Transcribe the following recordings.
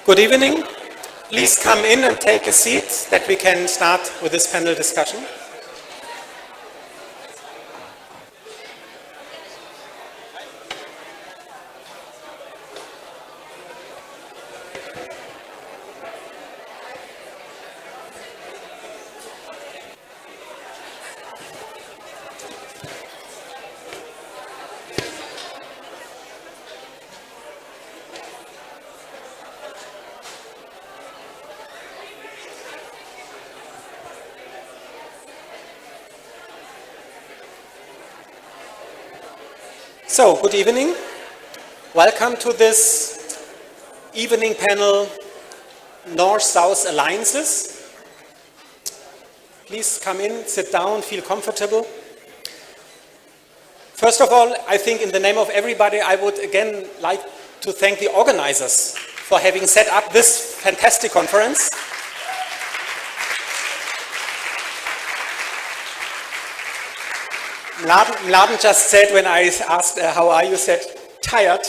Good evening. Please come in and take a seat that we can start with this panel discussion. So, good evening. Welcome to this evening panel, North-South Alliances. Please come in, sit down, feel comfortable. First of all, I think in the name of everybody, I would again like to thank the organizers for having set up this fantastic conference. Mladen just said when I asked how are you, said tired.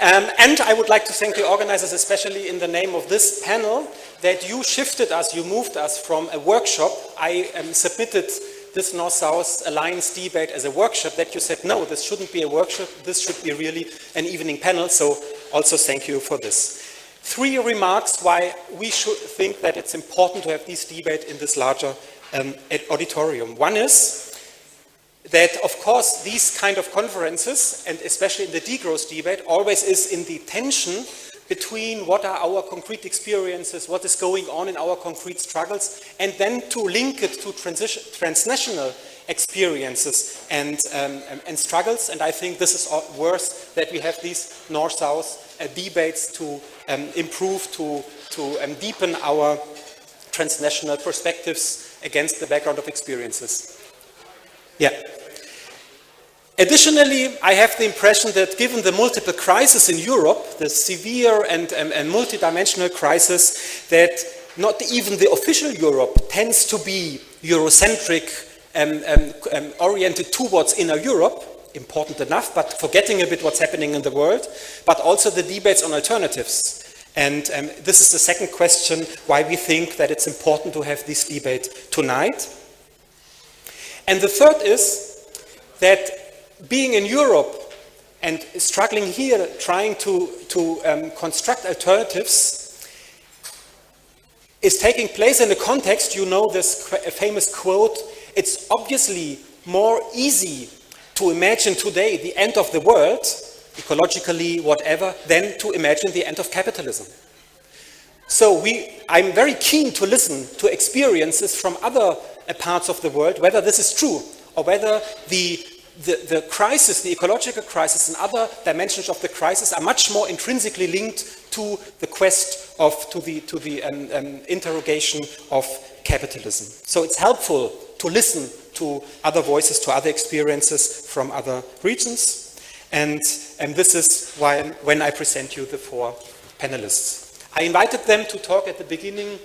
And I would like to thank the organizers, especially in the name of this panel, that you shifted us, you moved us from a workshop. I submitted this North-South Alliance debate as a workshop, that you said, no, this shouldn't be a workshop, this should be really an evening panel, so also thank you for this. 3 remarks why we should think that it's important to have this debate in this larger auditorium. One is that, of course, these kind of conferences, and especially in the degrowth debate, always is in the tension between what are our concrete experiences, what is going on in our concrete struggles, and then to link it to transnational experiences and struggles. And I think this is worth that we have these North-South debates to improve, to deepen our transnational perspectives against the background of experiences. Yeah. Additionally, I have the impression that given the multiple crises in Europe, the severe and multidimensional crisis, that not even the official Europe tends to be Eurocentric, oriented towards inner Europe, important enough, but forgetting a bit what's happening in the world, but also the debates on alternatives. And this is the second question why we think that it's important to have this debate tonight. And the third is that being in Europe and struggling here, trying to construct alternatives, is taking place in a context, you know this famous quote, it's obviously more easy to imagine today the end of the world, ecologically, whatever, than to imagine the end of capitalism. So I'm very keen to listen to experiences from other parts of the world, whether this is true or whether the crisis, the ecological crisis and other dimensions of the crisis are much more intrinsically linked to the quest of, to the interrogation of capitalism. So it's helpful to listen to other voices, to other experiences from other regions. And this is why when I present you the 4 panelists. I invited them to talk at the beginning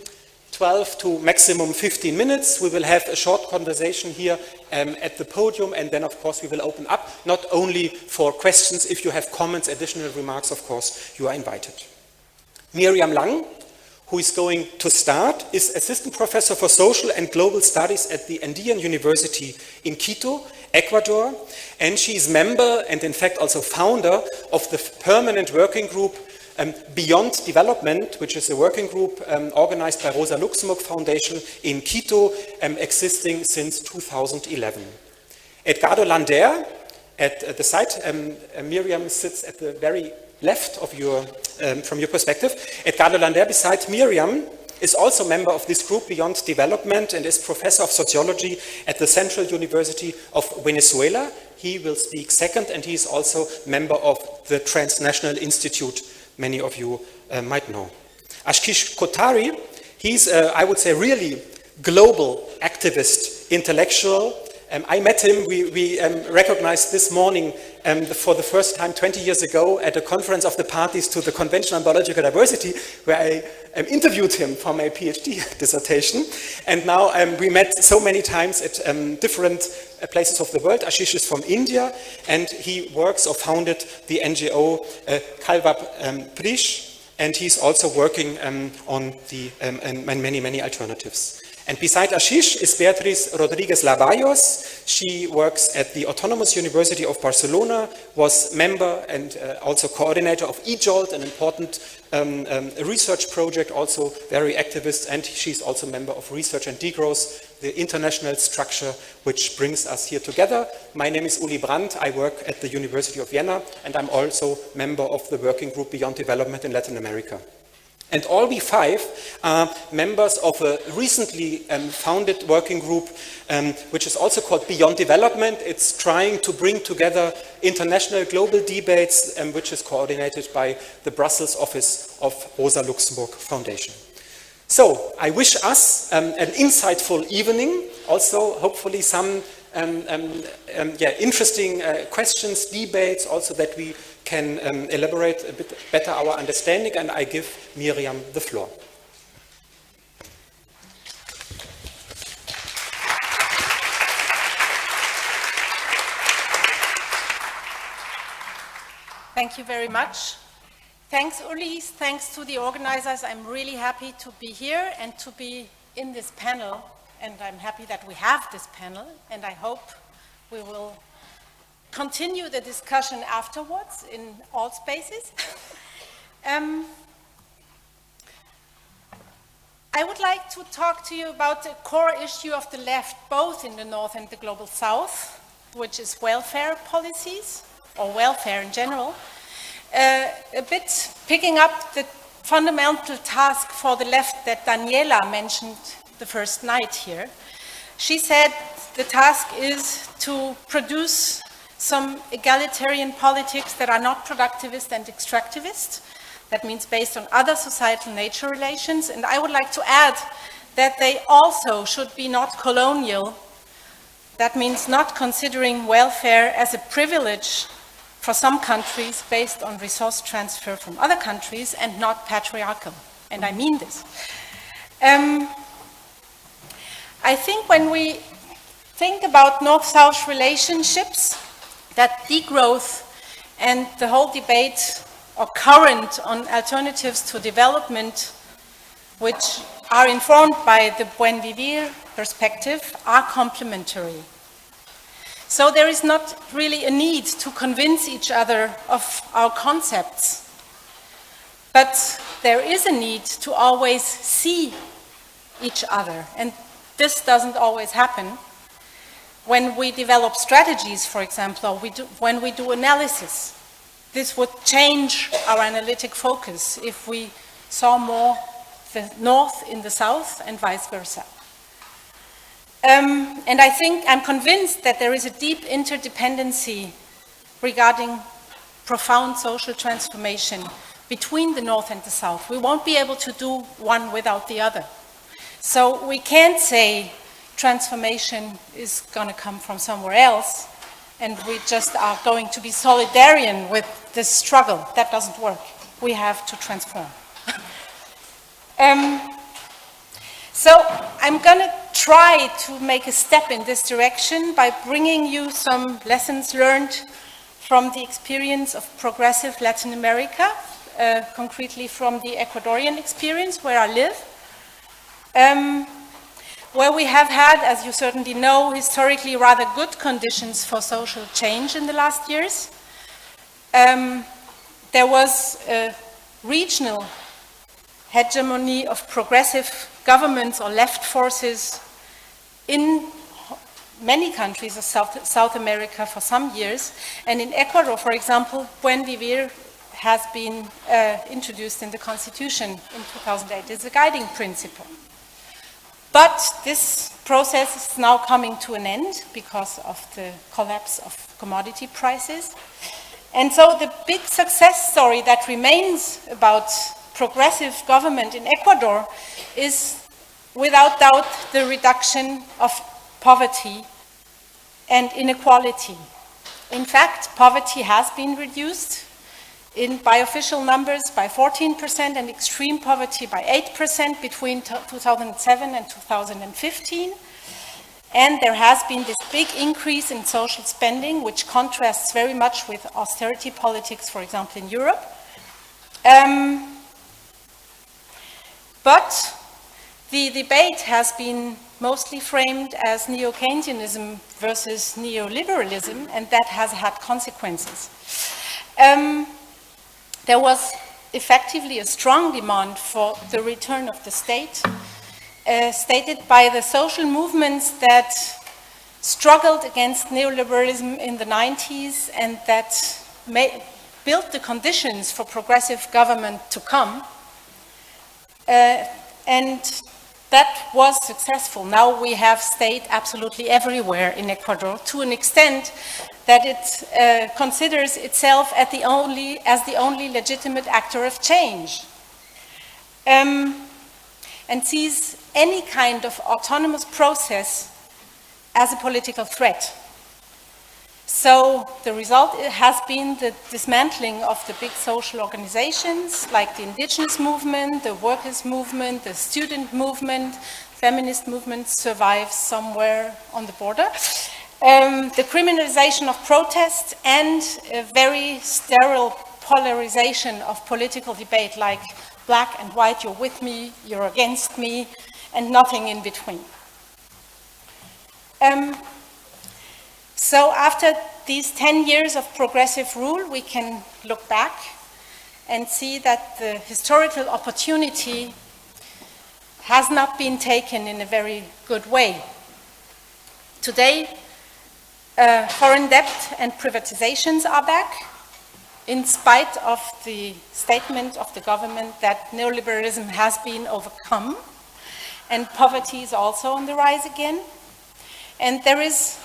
12 to maximum 15 minutes. We will have a short conversation here at the podium, and then of course we will open up not only for questions. If you have comments, additional remarks, of course you are invited. Miriam Lang, who is going to start, is Assistant Professor for Social and Global Studies at the Andean University in Quito, Ecuador, and she is member and in fact also founder of the permanent working group Beyond Development, which is a working group organized by Rosa Luxemburg Foundation in Quito, existing since 2011. Eduardo Langer, at the side, Miriam sits at the very left of your, from your perspective. Eduardo Langer, beside Miriam, is also member of this group Beyond Development and is professor of sociology at the Central University of Venezuela. He will speak second, and he is also member of the Transnational Institute, many of you might know. Ashish Kothari, he's, I would say, really global activist, intellectual. I met him, we recognized this morning for the first time 20 years ago at a conference of the parties to the Convention on Biological Diversity, where I interviewed him for my PhD dissertation. And now we met so many times at different places of the world. Ashish is from India, and he works or founded the NGO Kalvab Prish, and he's also working on the many alternatives. And beside Ashish is Beatriz Rodriguez-Labajos. She works at the Autonomous University of Barcelona, was member and also coordinator of eJolt, an important research project, also very activist, and she's also member of Research and Degrowth, the international structure which brings us here together. My name is Ulrich Brand. I work at the University of Vienna, and I'm also member of the working group Beyond Development in Latin America. And all we five are members of a recently founded working group, which is also called Beyond Development. It's trying to bring together international global debates, which is coordinated by the Brussels office of Rosa Luxemburg Foundation. So I wish us an insightful evening, also hopefully some interesting questions, debates, also that we can elaborate a bit better our understanding, and I give Miriam the floor. Thank you very much. Thanks, Ulrich. Thanks to the organizers. I'm really happy to be here and to be in this panel, and I'm happy that we have this panel, and I hope we will continue the discussion afterwards in all spaces. I would like to talk to you about a core issue of the left, both in the North and the Global South, which is welfare policies, or welfare in general. A bit picking up the fundamental task for the left that Daniela mentioned the first night here. She said the task is to produce some egalitarian politics that are not productivist and extractivist. That means based on other societal nature relations. And I would like to add that they also should be not colonial. That means not considering welfare as a privilege for some countries based on resource transfer from other countries, and not patriarchal. And I mean this. I think when we think about North-South relationships, that degrowth and the whole debate or current on alternatives to development, which are informed by the Buen Vivir perspective, are complementary. So there is not really a need to convince each other of our concepts, but there is a need to always see each other, and this doesn't always happen. When we develop strategies, for example, or when we do analysis, this would change our analytic focus if we saw more the North in the South and vice versa. And I think I'm convinced that there is a deep interdependency regarding profound social transformation between the North and the South. We won't be able to do one without the other. So we can't say transformation is going to come from somewhere else, and we just are going to be solidarian with this struggle. That doesn't work. We have to transform. So I'm going to try to make a step in this direction by bringing you some lessons learned from the experience of progressive Latin America, concretely from the Ecuadorian experience where I live. Where we have had, as you certainly know, historically rather good conditions for social change in the last years. There was a regional hegemony of progressive governments or left forces in many countries of South America for some years. And in Ecuador, for example, Buen Vivir has been introduced in the Constitution in 2008 as a guiding principle. But this process is now coming to an end because of the collapse of commodity prices. And so the big success story that remains about progressive government in Ecuador is without doubt the reduction of poverty and inequality. In fact, poverty has been reduced by official numbers by 14% and extreme poverty by 8% between 2007 and 2015. And there has been this big increase in social spending, which contrasts very much with austerity politics, for example, in Europe. But the debate has been mostly framed as neo-Keynesianism versus neoliberalism, and that has had consequences. There was effectively a strong demand for the return of the state, stated by the social movements that struggled against neoliberalism in the 90s and that built the conditions for progressive government to come. And that was successful. Now we have state absolutely everywhere in Ecuador, to an extent that it considers itself as the only legitimate actor of change, and sees any kind of autonomous process as a political threat. So the result has been the dismantling of the big social organizations like the indigenous movement, the workers' movement, the student movement, feminist movement survives somewhere on the border. The criminalization of protest and a very sterile polarization of political debate, like black and white, you're with me, you're against me, and nothing in between. So after these 10 years of progressive rule, we can look back and see that the historical opportunity has not been taken in a very good way. Today, foreign debt and privatizations are back, in spite of the statement of the government that neoliberalism has been overcome, and poverty is also on the rise again. And there is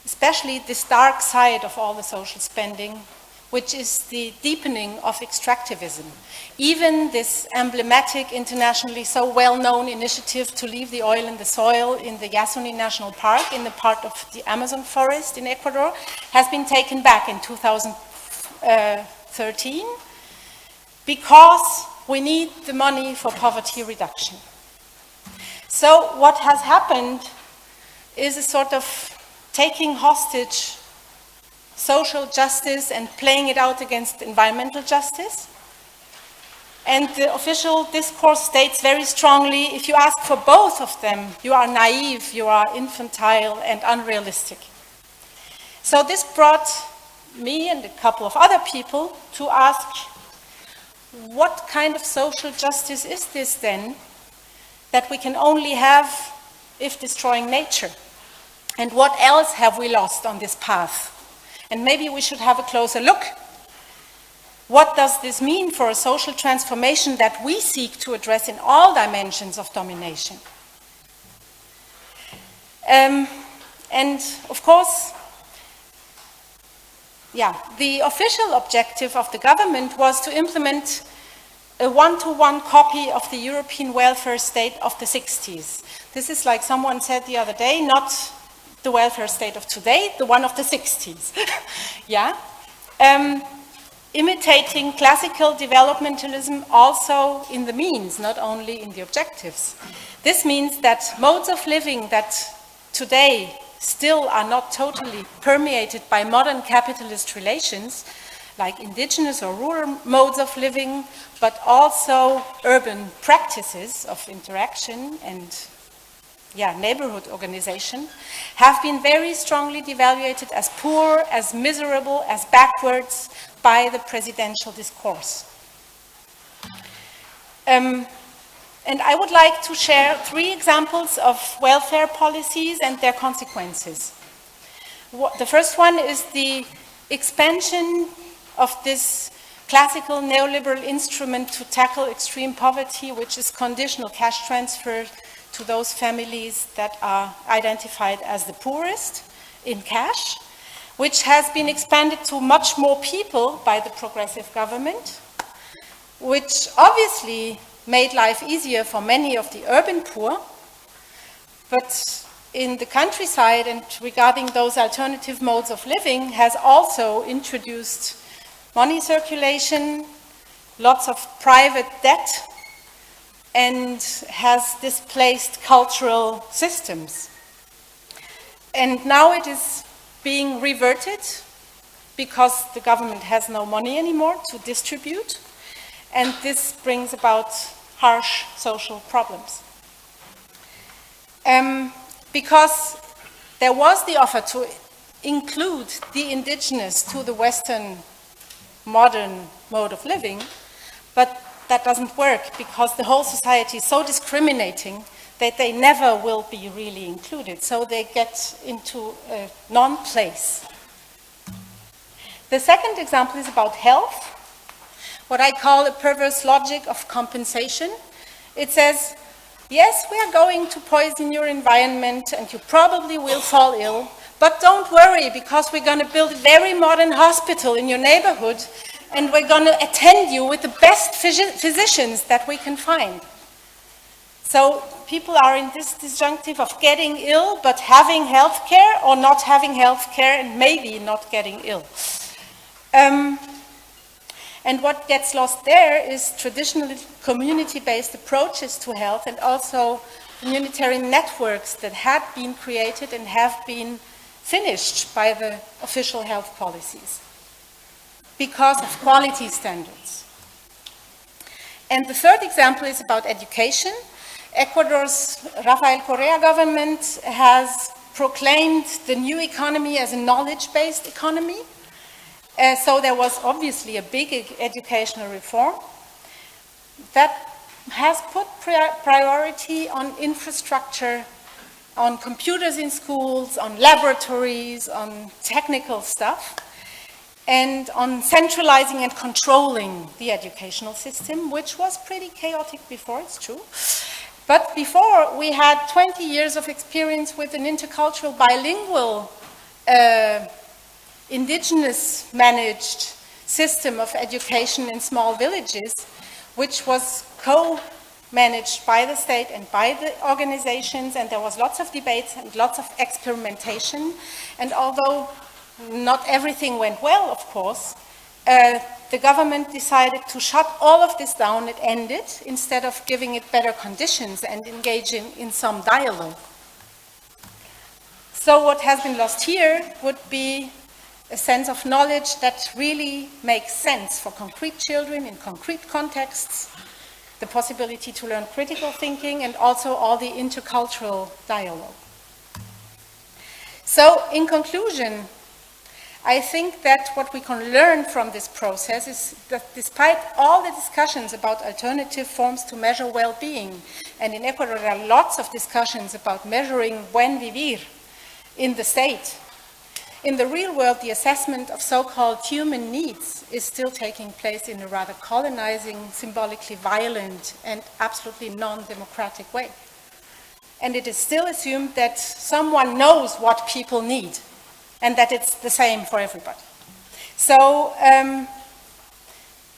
especially this dark side of all the social spending, which is the deepening of extractivism. Even this emblematic, internationally so well-known initiative to leave the oil in the soil in the Yasuni National Park, in the part of the Amazon forest in Ecuador, has been taken back in 2013 because we need the money for poverty reduction. So what has happened is a sort of taking hostage social justice and playing it out against environmental justice. And the official discourse states very strongly, if you ask for both of them, you are naive, you are infantile and unrealistic. So this brought me and a couple of other people to ask, what kind of social justice is this then, that we can only have if destroying nature? And what else have we lost on this path? And maybe we should have a closer look. What does this mean for a social transformation that we seek to address in all dimensions of domination? And of course, the official objective of the government was to implement a one-to-one copy of the European welfare state of the 60s. This is, like someone said the other day, not the welfare state of today, the one of the 60s. Imitating classical developmentalism also in the means, not only in the objectives. This means that modes of living that today still are not totally permeated by modern capitalist relations, like indigenous or rural modes of living, but also urban practices of interaction and neighborhood organization, have been very strongly devaluated as poor, as miserable, as backwards by the presidential discourse. And I would like to share 3 examples of welfare policies and their consequences. The first one is the expansion of this classical neoliberal instrument to tackle extreme poverty, which is conditional cash transfer to those families that are identified as the poorest in cash, which has been expanded to much more people by the progressive government, which obviously made life easier for many of the urban poor, but in the countryside and regarding those alternative modes of living has also introduced money circulation, lots of private debt, and has displaced cultural systems. And now it is being reverted because the government has no money anymore to distribute, and this brings about harsh social problems. Because there was the offer to include the indigenous to the Western modern mode of living, but that doesn't work because the whole society is so discriminating that they never will be really included, so they get into a non-place. The second example is about health, what I call a perverse logic of compensation. It says, yes, we are going to poison your environment and you probably will fall ill, but don't worry because we're going to build a very modern hospital in your neighborhood and we're going to attend you with the best physicians that we can find. So people are in this disjunctive of getting ill but having health care, or not having health care and maybe not getting ill. And what gets lost there is traditional community-based approaches to health and also communitarian networks that had been created and have been finished by the official health policies because of quality standards. And the third example is about education. Ecuador's Rafael Correa government has proclaimed the new economy as a knowledge-based economy. So there was obviously a big educational reform that has put priority on infrastructure, on computers in schools, on laboratories, on technical stuff, and on centralizing and controlling the educational system, which was pretty chaotic before, it's true. But before, we had 20 years of experience with an intercultural bilingual indigenous managed system of education in small villages, which was co-managed by the state and by the organizations, and there was lots of debates and lots of experimentation. And although not everything went well, of course, the government decided to shut all of this down. It ended, instead of giving it better conditions and engaging in some dialogue. So what has been lost here would be a sense of knowledge that really makes sense for concrete children in concrete contexts, the possibility to learn critical thinking, and also all the intercultural dialogue. So, in conclusion, I think that what we can learn from this process is that despite all the discussions about alternative forms to measure well-being, and in Ecuador there are lots of discussions about measuring buen vivir in the state, in the real world the assessment of so-called human needs is still taking place in a rather colonizing, symbolically violent, and absolutely non-democratic way. And it is still assumed that someone knows what people need, and that it's the same for everybody. So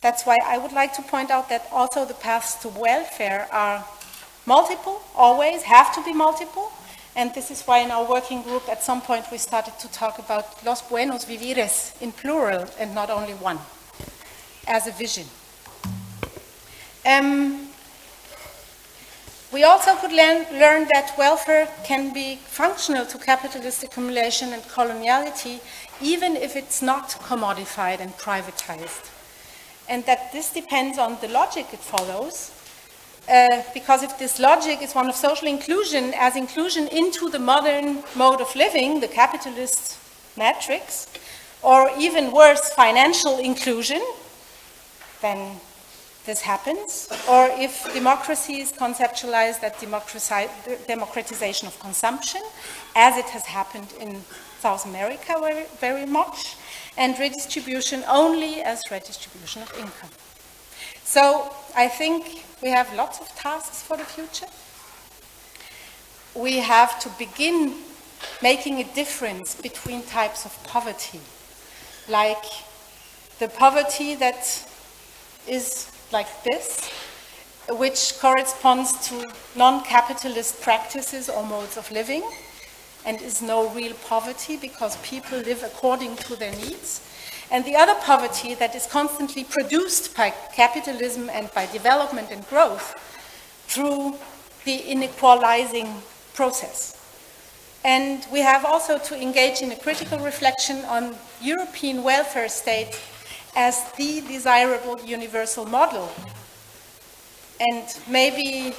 that's why I would like to point out that also the paths to welfare are multiple, always have to be multiple, and this is why in our working group at some point we started to talk about los buenos vivires in plural and not only one, as a vision. We also could learn that welfare can be functional to capitalist accumulation and coloniality, even if it's not commodified and privatized. And that this depends on the logic it follows, because if this logic is one of social inclusion as inclusion into the modern mode of living, the capitalist matrix, or even worse, financial inclusion, then this happens, or if democracy is conceptualized as democratization of consumption, as it has happened in South America very, very much, and redistribution only as redistribution of income. So I think we have lots of tasks for the future. We have to begin making a difference between types of poverty, like the poverty that is like this, which corresponds to non-capitalist practices or modes of living, and is no real poverty because people live according to their needs. And the other poverty that is constantly produced by capitalism and by development and growth through the inequalizing process. And we have also to engage in a critical reflection on European welfare state as the desirable universal model. And maybe,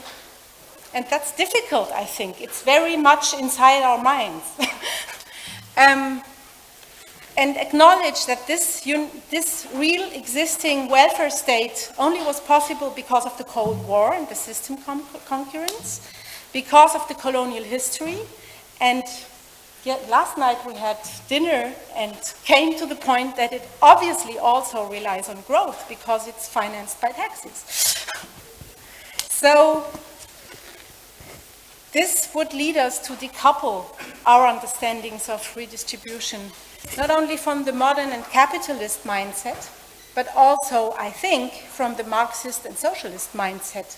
and that's difficult, I think. It's very much inside our minds. And acknowledge that this real existing welfare state only was possible because of the Cold War and the system concurrence, because of the colonial history. And yet last night we had dinner and came to the point that it obviously also relies on growth because it's financed by taxes. So this would lead us to decouple our understandings of redistribution, not only from the modern and capitalist mindset, but also, I think, from the Marxist and socialist mindset,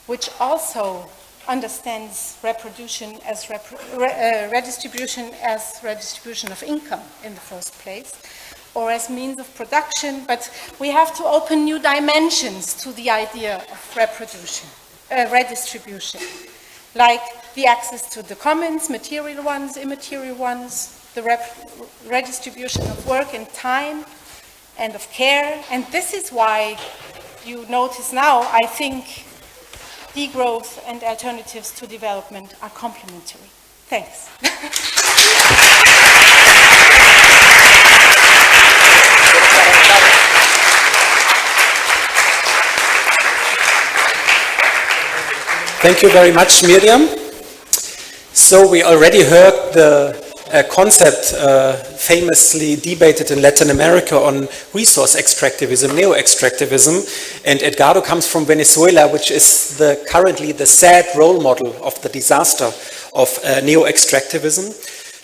which also understands redistribution as redistribution of income in the first place, or as means of production, but we have to open new dimensions to the idea of redistribution, like the access to the commons, material ones, immaterial ones, the redistribution of work and time and of care. And this is why you notice now, I think, degrowth and alternatives to development are complementary. Thanks. Thank you very much, Miriam. So we already heard the concept famously debated in Latin America on resource extractivism, neo-extractivism, and Edgardo comes from Venezuela, which is currently the sad role model of the disaster of neo-extractivism.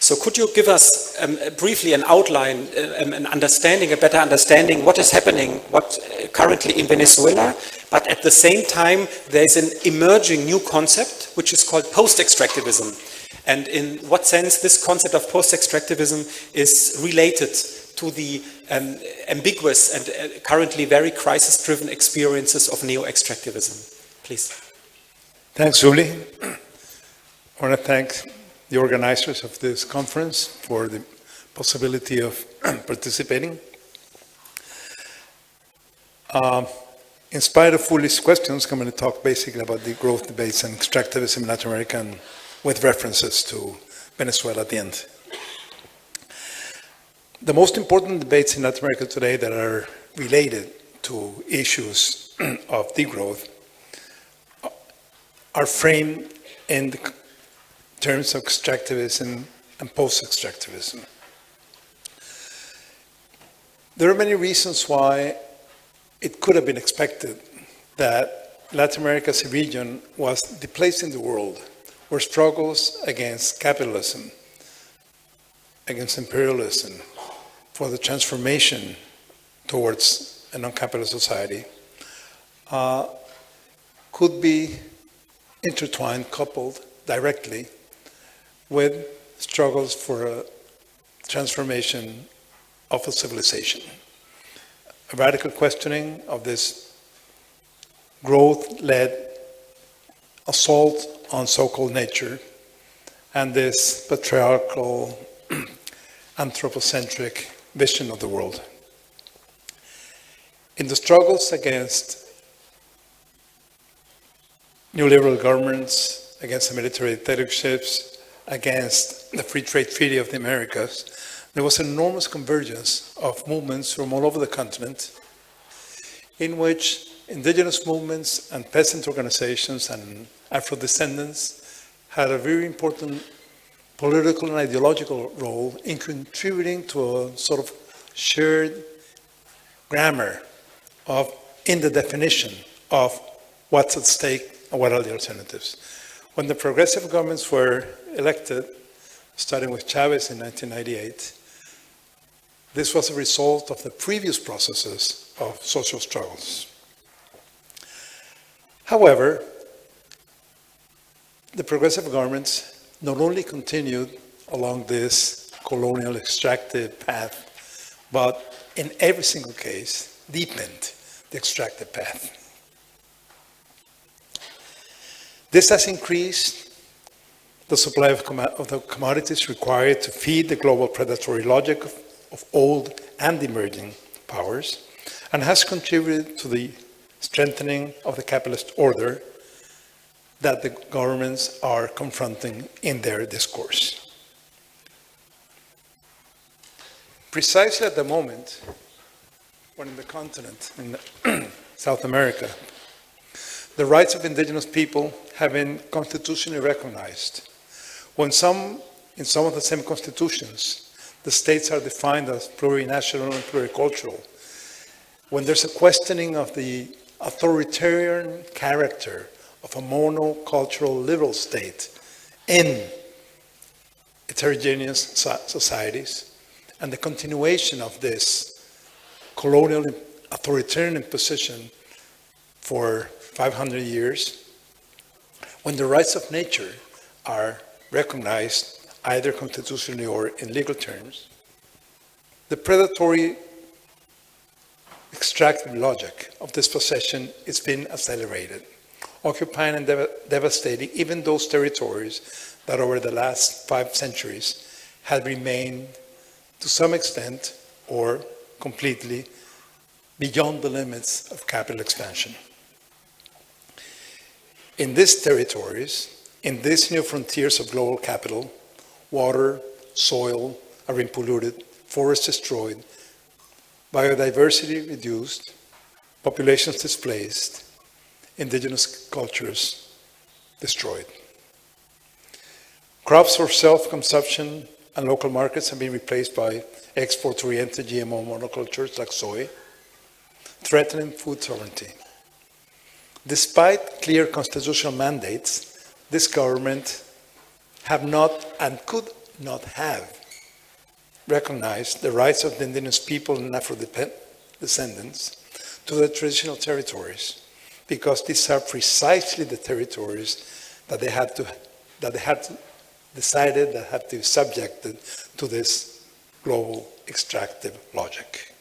So could you give us briefly an outline, an understanding, a better understanding what is happening, currently in Venezuela, but at the same time there's an emerging new concept which is called post-extractivism. And in what sense this concept of post-extractivism is related to the ambiguous and currently very crisis-driven experiences of neo-extractivism. Please. Thanks, Uli. I want to thank the organizers of this conference for the possibility of participating. In spite of Uli's questions, I'm going to talk basically about the growth debates and extractivism in Latin America, and with references to Venezuela at the end. The most important debates in Latin America today that are related to issues of degrowth are framed in the terms of extractivism and post-extractivism. There are many reasons why it could have been expected that Latin America as a region was the place in the world where struggles against capitalism, against imperialism, for the transformation towards a non-capitalist society could be intertwined, coupled directly with struggles for a transformation of a civilization. A radical questioning of this growth-led assault on so-called nature and this patriarchal, anthropocentric vision of the world. In the struggles against neoliberal governments, against the military dictatorships, against the free trade treaty of the Americas, there was an enormous convergence of movements from all over the continent in which indigenous movements and peasant organizations and Afro-descendants had a very important political and ideological role in contributing to a sort of shared grammar in the definition of what's at stake and what are the alternatives. When the progressive governments were elected, starting with Chavez in 1998, this was a result of the previous processes of social struggles. However, the progressive governments not only continued along this colonial extractive path, but in every single case deepened the extractive path. This has increased the supply of the commodities required to feed the global predatory logic of old and emerging powers, and has contributed to the strengthening of the capitalist order that the governments are confronting in their discourse. Precisely at the moment when in the continent, in South America, the rights of indigenous people have been constitutionally recognized. In some of the same constitutions, the states are defined as plurinational and pluricultural. When there's a questioning of the authoritarian character of a monocultural liberal state in heterogeneous societies, and the continuation of this colonial authoritarian imposition for 500 years, when the rights of nature are recognized either constitutionally or in legal terms, the predatory extractive logic of dispossession is being accelerated, occupying and devastating even those territories that over the last 5 centuries have remained to some extent or completely beyond the limits of capital expansion. In these territories, in these new frontiers of global capital, water, soil are being polluted, forests destroyed, biodiversity reduced, populations displaced, indigenous cultures destroyed. Crops for self-consumption and local markets have been replaced by export-oriented GMO monocultures like soy, threatening food sovereignty. Despite clear constitutional mandates, this government have not and could not have recognized the rights of the indigenous people and Afro-descendants to their traditional territories, because these are precisely the territories that they had decided that had to be subjected to this global extractive logic.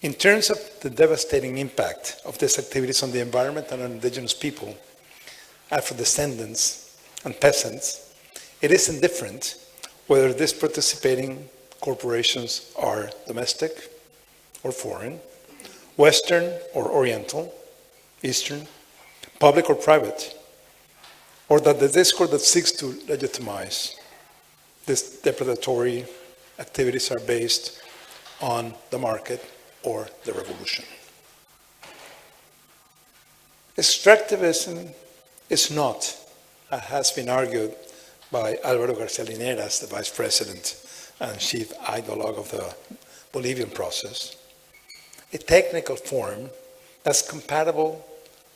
In terms of the devastating impact of these activities on the environment and on indigenous people, Afro-descendants and peasants, it is indifferent whether these participating corporations are domestic or foreign, Western or Oriental, Eastern, public or private, or that the discourse that seeks to legitimize these depredatory activities are based on the market or the revolution. Extractivism is not, as has been argued by Álvaro García Lineras, the vice president and chief ideologue of the Bolivian process, a technical form that's compatible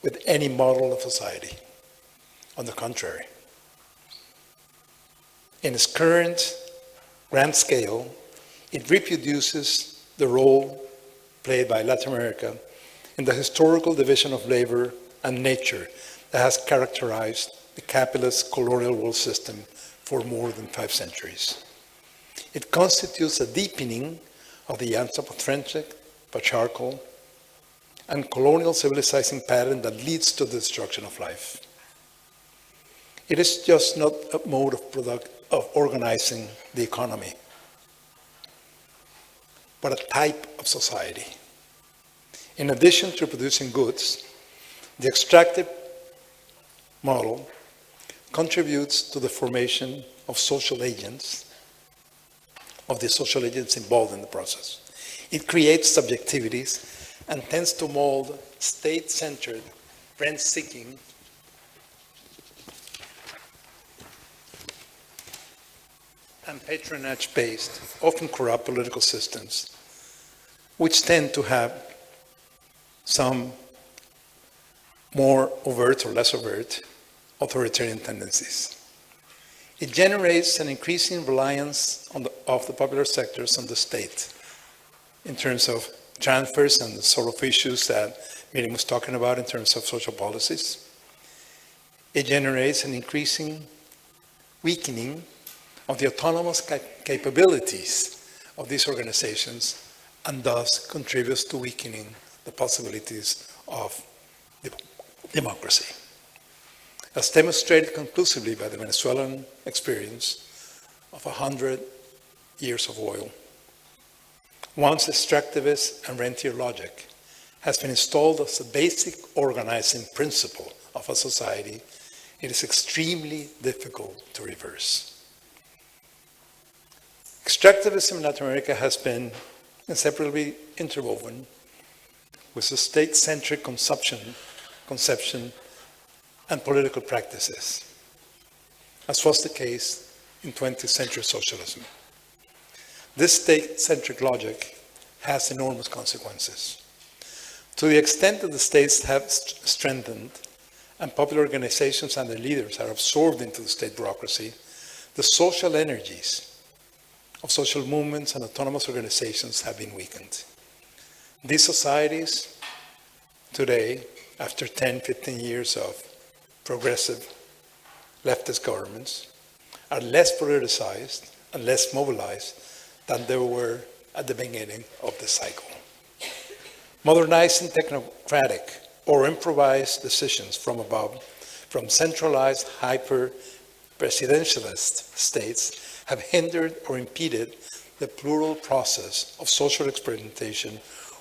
with any model of society. On the contrary, in its current grand scale, it reproduces the role played by Latin America in the historical division of labor and nature that has characterized the capitalist colonial world system for more than 5 centuries. It constitutes a deepening of the anthropocentric, patriarchal, and colonial civilizing pattern that leads to the destruction of life. It is just not a mode of organizing the economy, but a type of society. In addition to producing goods, the extractive model contributes to the formation of social agents, of the social agents involved in the process. It creates subjectivities and tends to mold state-centered, rent-seeking, and patronage-based, often corrupt political systems, which tend to have some more overt or less overt authoritarian tendencies. It generates an increasing reliance of the popular sectors on the state in terms of transfers and the sort of issues that Miriam was talking about in terms of social policies. It generates an increasing weakening of the autonomous capabilities of these organizations, and thus contributes to weakening the possibilities of democracy. as demonstrated conclusively by the Venezuelan experience of 100 years of oil. Once extractivist and rentier logic has been installed as a basic organizing principle of a society, it is extremely difficult to reverse. Extractivism in Latin America has been inseparably interwoven with the state-centric conception and political practices, as was the case in 20th century socialism. This state-centric logic has enormous consequences. To the extent that the states have strengthened and popular organizations and their leaders are absorbed into the state bureaucracy, the social energies of social movements and autonomous organizations have been weakened. These societies today, after 10, 15 years of progressive leftist governments, are less politicized and less mobilized than they were at the beginning of the cycle. Modernizing technocratic or improvised decisions from above, from centralized hyper-presidentialist states, have hindered or impeded the plural process of social experimentation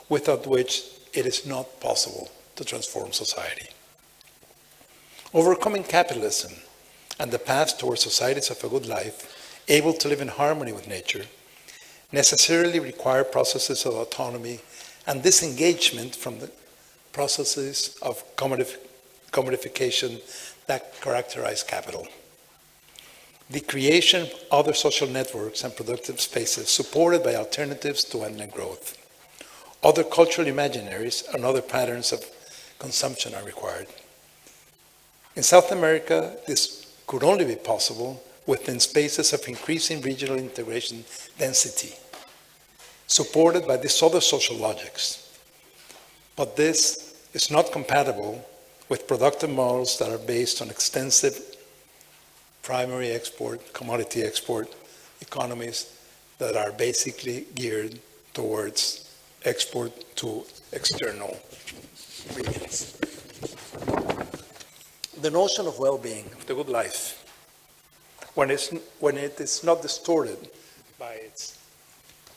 without which it is not possible to transform society. Overcoming capitalism and the path towards societies of a good life, able to live in harmony with nature, necessarily require processes of autonomy and disengagement from the processes of commodification that characterize capital. The creation of other social networks and productive spaces supported by alternatives to endless growth. Other cultural imaginaries and other patterns of consumption are required. In South America, this could only be possible within spaces of increasing regional integration density, supported by these other social logics. But this is not compatible with productive models that are based on extensive primary export, commodity export economies that are basically geared towards export to external regions. The notion of well-being, of the good life, when it is not distorted by its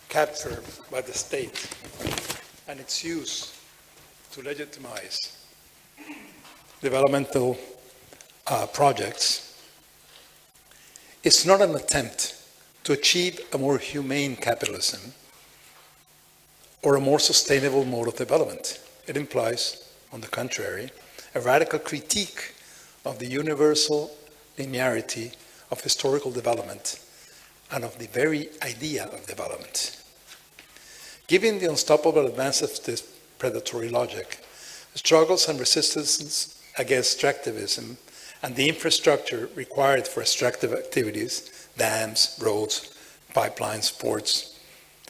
capture by the state and its use to legitimize developmental projects, it's not an attempt to achieve a more humane capitalism or a more sustainable mode of development. It implies, on the contrary, a radical critique of the universal linearity of historical development and of the very idea of development. Given the unstoppable advances of this predatory logic, struggles and resistance against extractivism and the infrastructure required for extractive activities, dams, roads, pipelines, ports,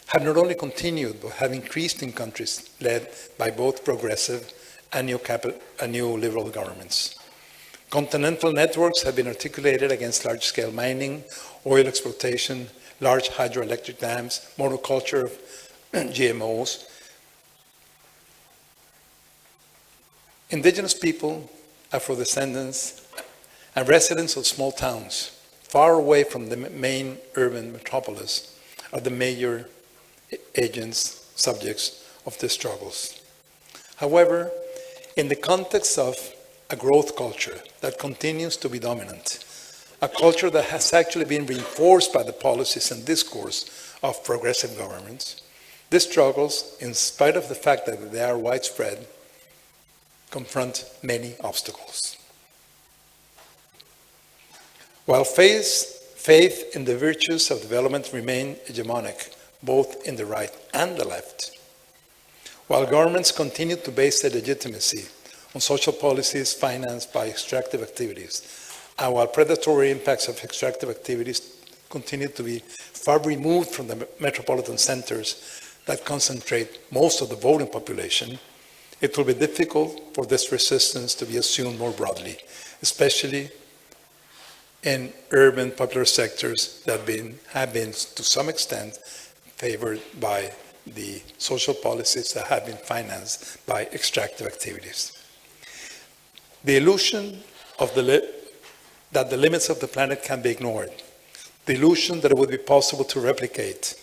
have not only continued but have increased in countries led by both progressive and neoliberal governments. Continental networks have been articulated against large-scale mining, oil exploitation, large hydroelectric dams, monoculture of GMOs. Indigenous people, Afro-descendants, and residents of small towns far away from the main urban metropolis are the major agents, subjects of the struggles. However, in the context of a growth culture that continues to be dominant, a culture that has actually been reinforced by the policies and discourse of progressive governments, these struggles, in spite of the fact that they are widespread, confront many obstacles. While faith in the virtues of development remain hegemonic, both in the right and the left, while governments continue to base their legitimacy on social policies financed by extractive activities, and while predatory impacts of extractive activities continue to be far removed from the metropolitan centers that concentrate most of the voting population, it will be difficult for this resistance to be assumed more broadly, especially in urban popular sectors that have been to some extent favored by the social policies that have been financed by extractive activities. The illusion of the that the limits of the planet can be ignored, the illusion that it would be possible to replicate,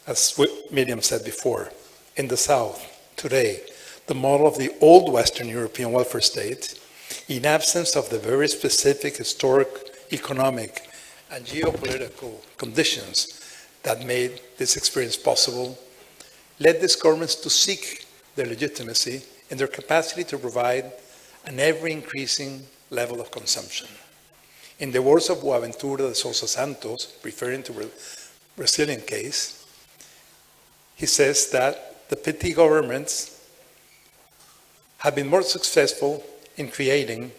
as Miriam said before, in the South today, the model of the old Western European welfare state, in absence of the very specific historic, economic, and geopolitical conditions that made this experience possible, led these governments to seek their legitimacy in their capacity to provide an ever-increasing level of consumption. In the words of Boaventura de Sousa Santos, referring to the Brazilian case, he says that the petty governments have been more successful in creating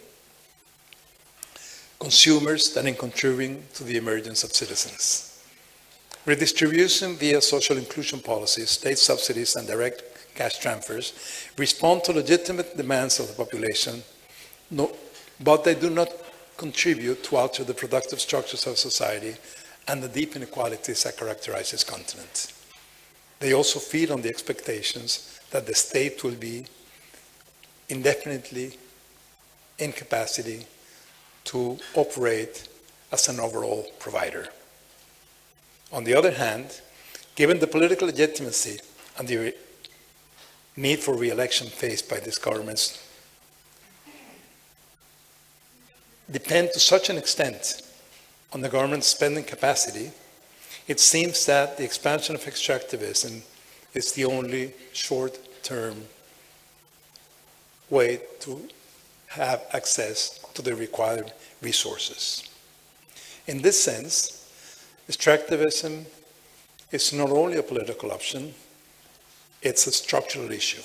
consumers than in contributing to the emergence of citizens. Redistribution via social inclusion policies, state subsidies, and direct cash transfers respond to legitimate demands of the population, but they do not contribute to alter the productive structures of society and the deep inequalities that characterize this continent. They also feed on the expectations that the state will be indefinitely in capacity to operate as an overall provider. On the other hand, given the political legitimacy and the need for re-election faced by these governments depend to such an extent on the government's spending capacity, it seems that the expansion of extractivism is the only short-term way to have access to the required resources. In this sense, extractivism is not only a political option, it's a structural issue.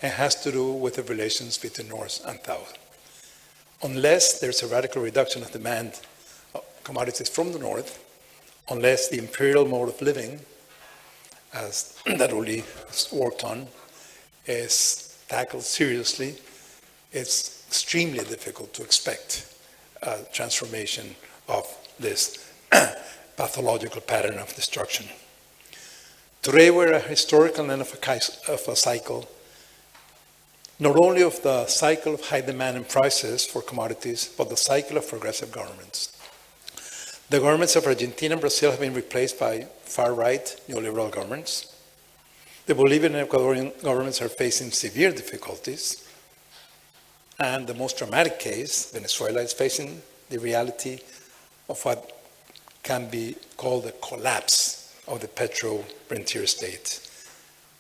It has to do with the relations between North and South. Unless there's a radical reduction of demand of commodities from the North, unless the imperial mode of living, as that Uli worked on, is tackled seriously, it's extremely difficult to expect a transformation of this pathological pattern of destruction. Today we're at a historical end of a cycle, not only of the cycle of high demand and prices for commodities, but the cycle of progressive governments. The governments of Argentina and Brazil have been replaced by far-right neoliberal governments. The Bolivian and Ecuadorian governments are facing severe difficulties. And the most dramatic case, Venezuela, is facing the reality of what can be called the collapse of the petro-rentier state,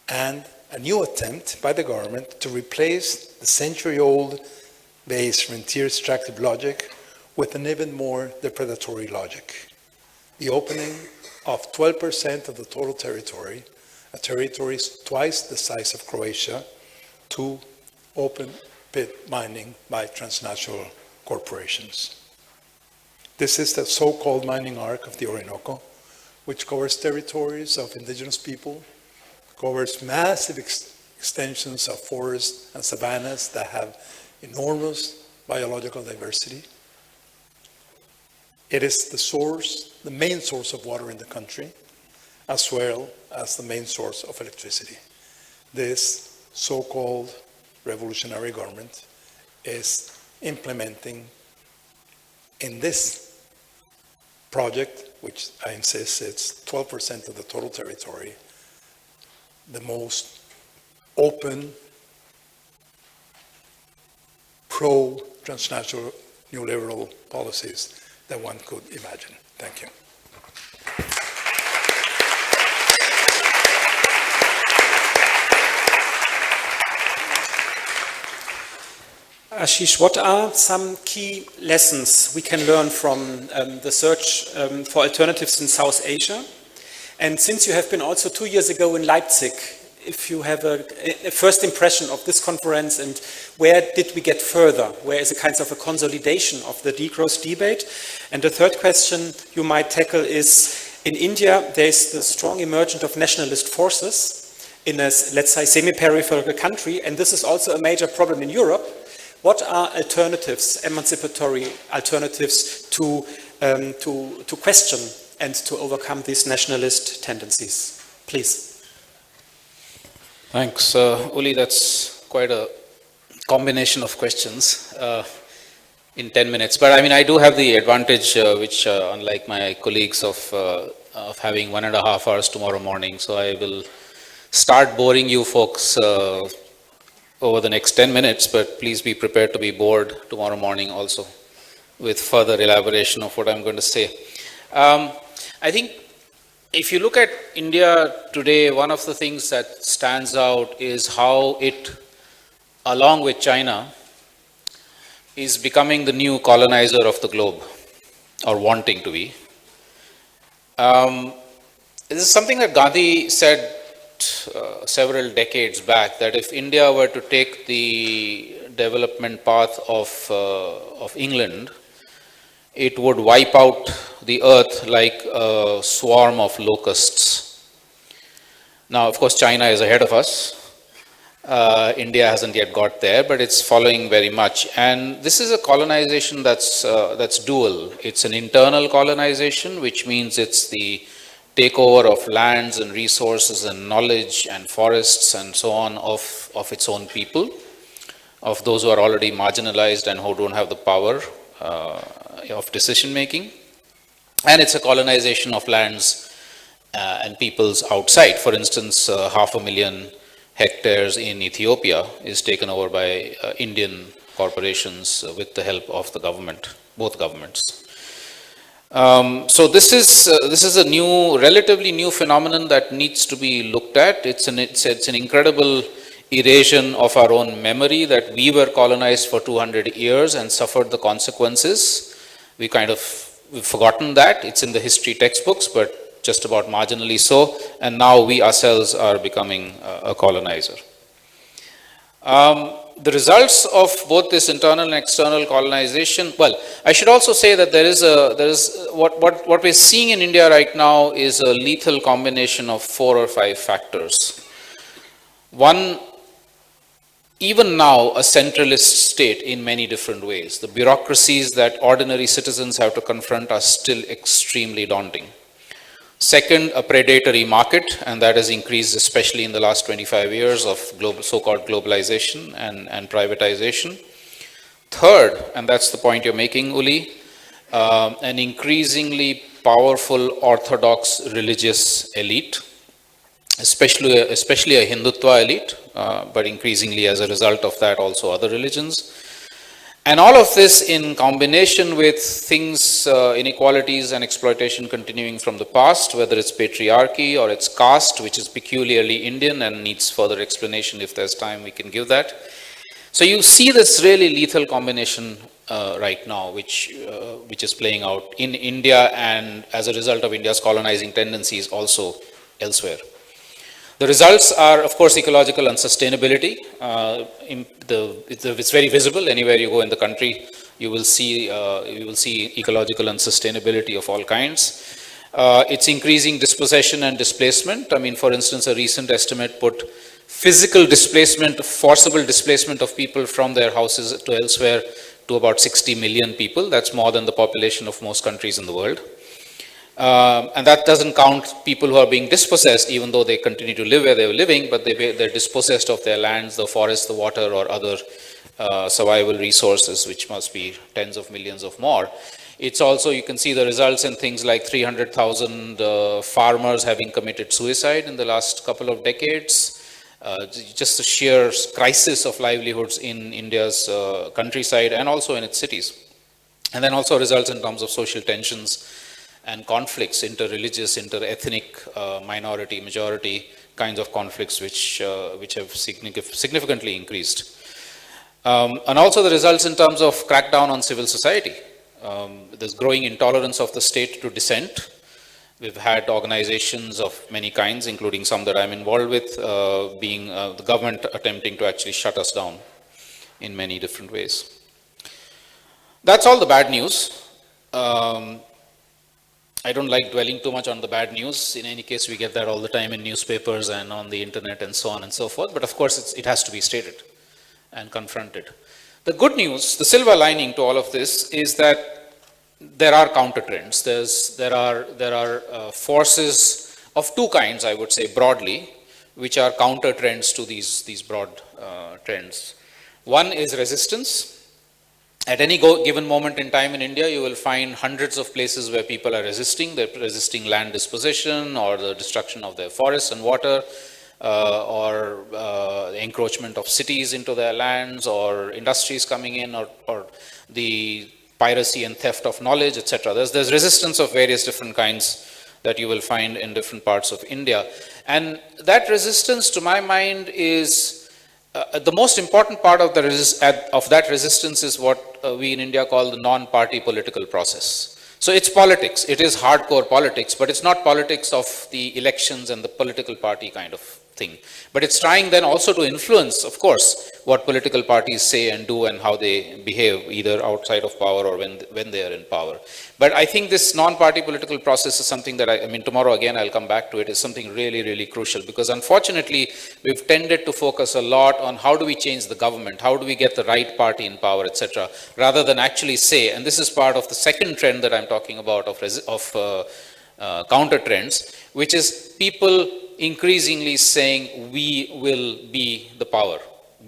and a new attempt by the government to replace the century-old base rentier extractive logic with an even more depredatory logic. The opening of 12% of the total territory, a territory twice the size of Croatia, to open pit mining by transnational corporations. This is the so-called mining arc of the Orinoco, which covers territories of indigenous people, covers massive extensions of forests and savannas that have enormous biological diversity. It is the source, the main source of water in the country, as well as the main source of electricity. This so-called revolutionary government is implementing in this project, which I insist it's 12% of the total territory, the most open, pro-transnational neoliberal policies that one could imagine. Thank you. Ashish, what are some key lessons we can learn from the search for alternatives in South Asia? And since you have been also 2 years ago in Leipzig, if you have a first impression of this conference and where did we get further? Where is a kind of a consolidation of the degrowth debate? And the third question you might tackle is, in India, there is the strong emergence of nationalist forces in a, let's say, semi-peripheral country, and this is also a major problem in Europe. What are alternatives, emancipatory alternatives to question and to overcome these nationalist tendencies? Please. Thanks, Uli. That's quite a combination of questions. in 10 minutes. But I mean, I do have the advantage, which unlike my colleagues, of having 1.5 hours tomorrow morning. So I will start boring you folks over the next 10 minutes, but please be prepared to be bored tomorrow morning also with further elaboration of what I'm going to say. I think if you look at India today, one of the things that stands out is how it, along with China, is becoming the new colonizer of the globe, or wanting to be. This is something that Gandhi said several decades back, that if India were to take the development path of England, it would wipe out the earth like a swarm of locusts. Now, of course, China is ahead of us. India hasn't yet got there, but it's following very much. And this is a colonization that's dual. It's an internal colonization, which means it's the takeover of lands and resources and knowledge and forests and so on of its own people, of those who are already marginalized and who don't have the power of decision making. And it's a colonization of lands and peoples outside. For instance, 500,000 hectares in Ethiopia is taken over by Indian corporations with the help of the government, both governments. So this is a new, relatively new phenomenon that needs to be looked at. It's an incredible erasure of our own memory that we were colonized for 200 years and suffered the consequences. We've forgotten that. It's in the history textbooks, but just about marginally so, and now we ourselves are becoming a colonizer. The results of both this internal and external colonization, well, I should also say that what we're seeing in India right now is a lethal combination of 4 or 5 factors. One, even now, a centralist state in many different ways. The bureaucracies that ordinary citizens have to confront are still extremely daunting. Second, a predatory market, and that has increased especially in the last 25 years of so-called globalization and privatization. Third, and that's the point you're making, Uli, an increasingly powerful orthodox religious elite, especially a Hindutva elite, but increasingly as a result of that also other religions. And all of this in combination with things, inequalities and exploitation continuing from the past, whether it's patriarchy or it's caste, which is peculiarly Indian and needs further explanation. If there's time, we can give that. So you see this really lethal combination right now, which is playing out in India and as a result of India's colonizing tendencies also elsewhere. The results are, of course, ecological unsustainability. It's very visible anywhere you go in the country. You will see ecological unsustainability of all kinds. It's increasing dispossession and displacement. I mean, for instance, a recent estimate put physical displacement, forcible displacement of people from their houses to elsewhere to about 60 million people. That's more than the population of most countries in the world. And that doesn't count people who are being dispossessed, even though they continue to live where they were living, but they're dispossessed of their lands, the forest, the water, or other survival resources, which must be tens of millions of more. It's also, you can see the results in things like 300,000 farmers having committed suicide in the last couple of decades. Just the sheer crisis of livelihoods in India's countryside and also in its cities. And then also results in terms of social tensions and conflicts, inter-religious, inter-ethnic, minority, majority kinds of conflicts which have significantly increased. And also the results in terms of crackdown on civil society. There's growing intolerance of the state to dissent. We've had organizations of many kinds, including some that I'm involved with, the government attempting to actually shut us down in many different ways. That's all the bad news. I don't like dwelling too much on the bad news. In any case, we get that all the time in newspapers and on the internet and so on and so forth. But of course, it has to be stated and confronted. The good news, the silver lining to all of this is that there are counter trends. There are forces of two kinds, I would say broadly, which are counter trends to these broad trends. One is resistance. At any given moment in time in India, you will find hundreds of places where people are resisting. They're resisting land disposition or the destruction of their forests and water, or encroachment of cities into their lands, or industries coming in, or the piracy and theft of knowledge, etc. There's resistance of various different kinds that you will find in different parts of India. And that resistance, to my mind, is the most important part of that resistance is what we in India call the non-party political process. So it's politics. It is hardcore politics, but it's not politics of the elections and the political party kind of thing. But it's trying then also to influence, of course, what political parties say and do and how they behave, either outside of power or when they are in power. But I think this non-party political process is something that I mean, tomorrow again I'll come back to it, is something really, really crucial, because unfortunately we've tended to focus a lot on how do we change the government, how do we get the right party in power, etc., rather than actually say, and this is part of the second trend that I'm talking about of counter trends, which is people increasingly saying we will be the power.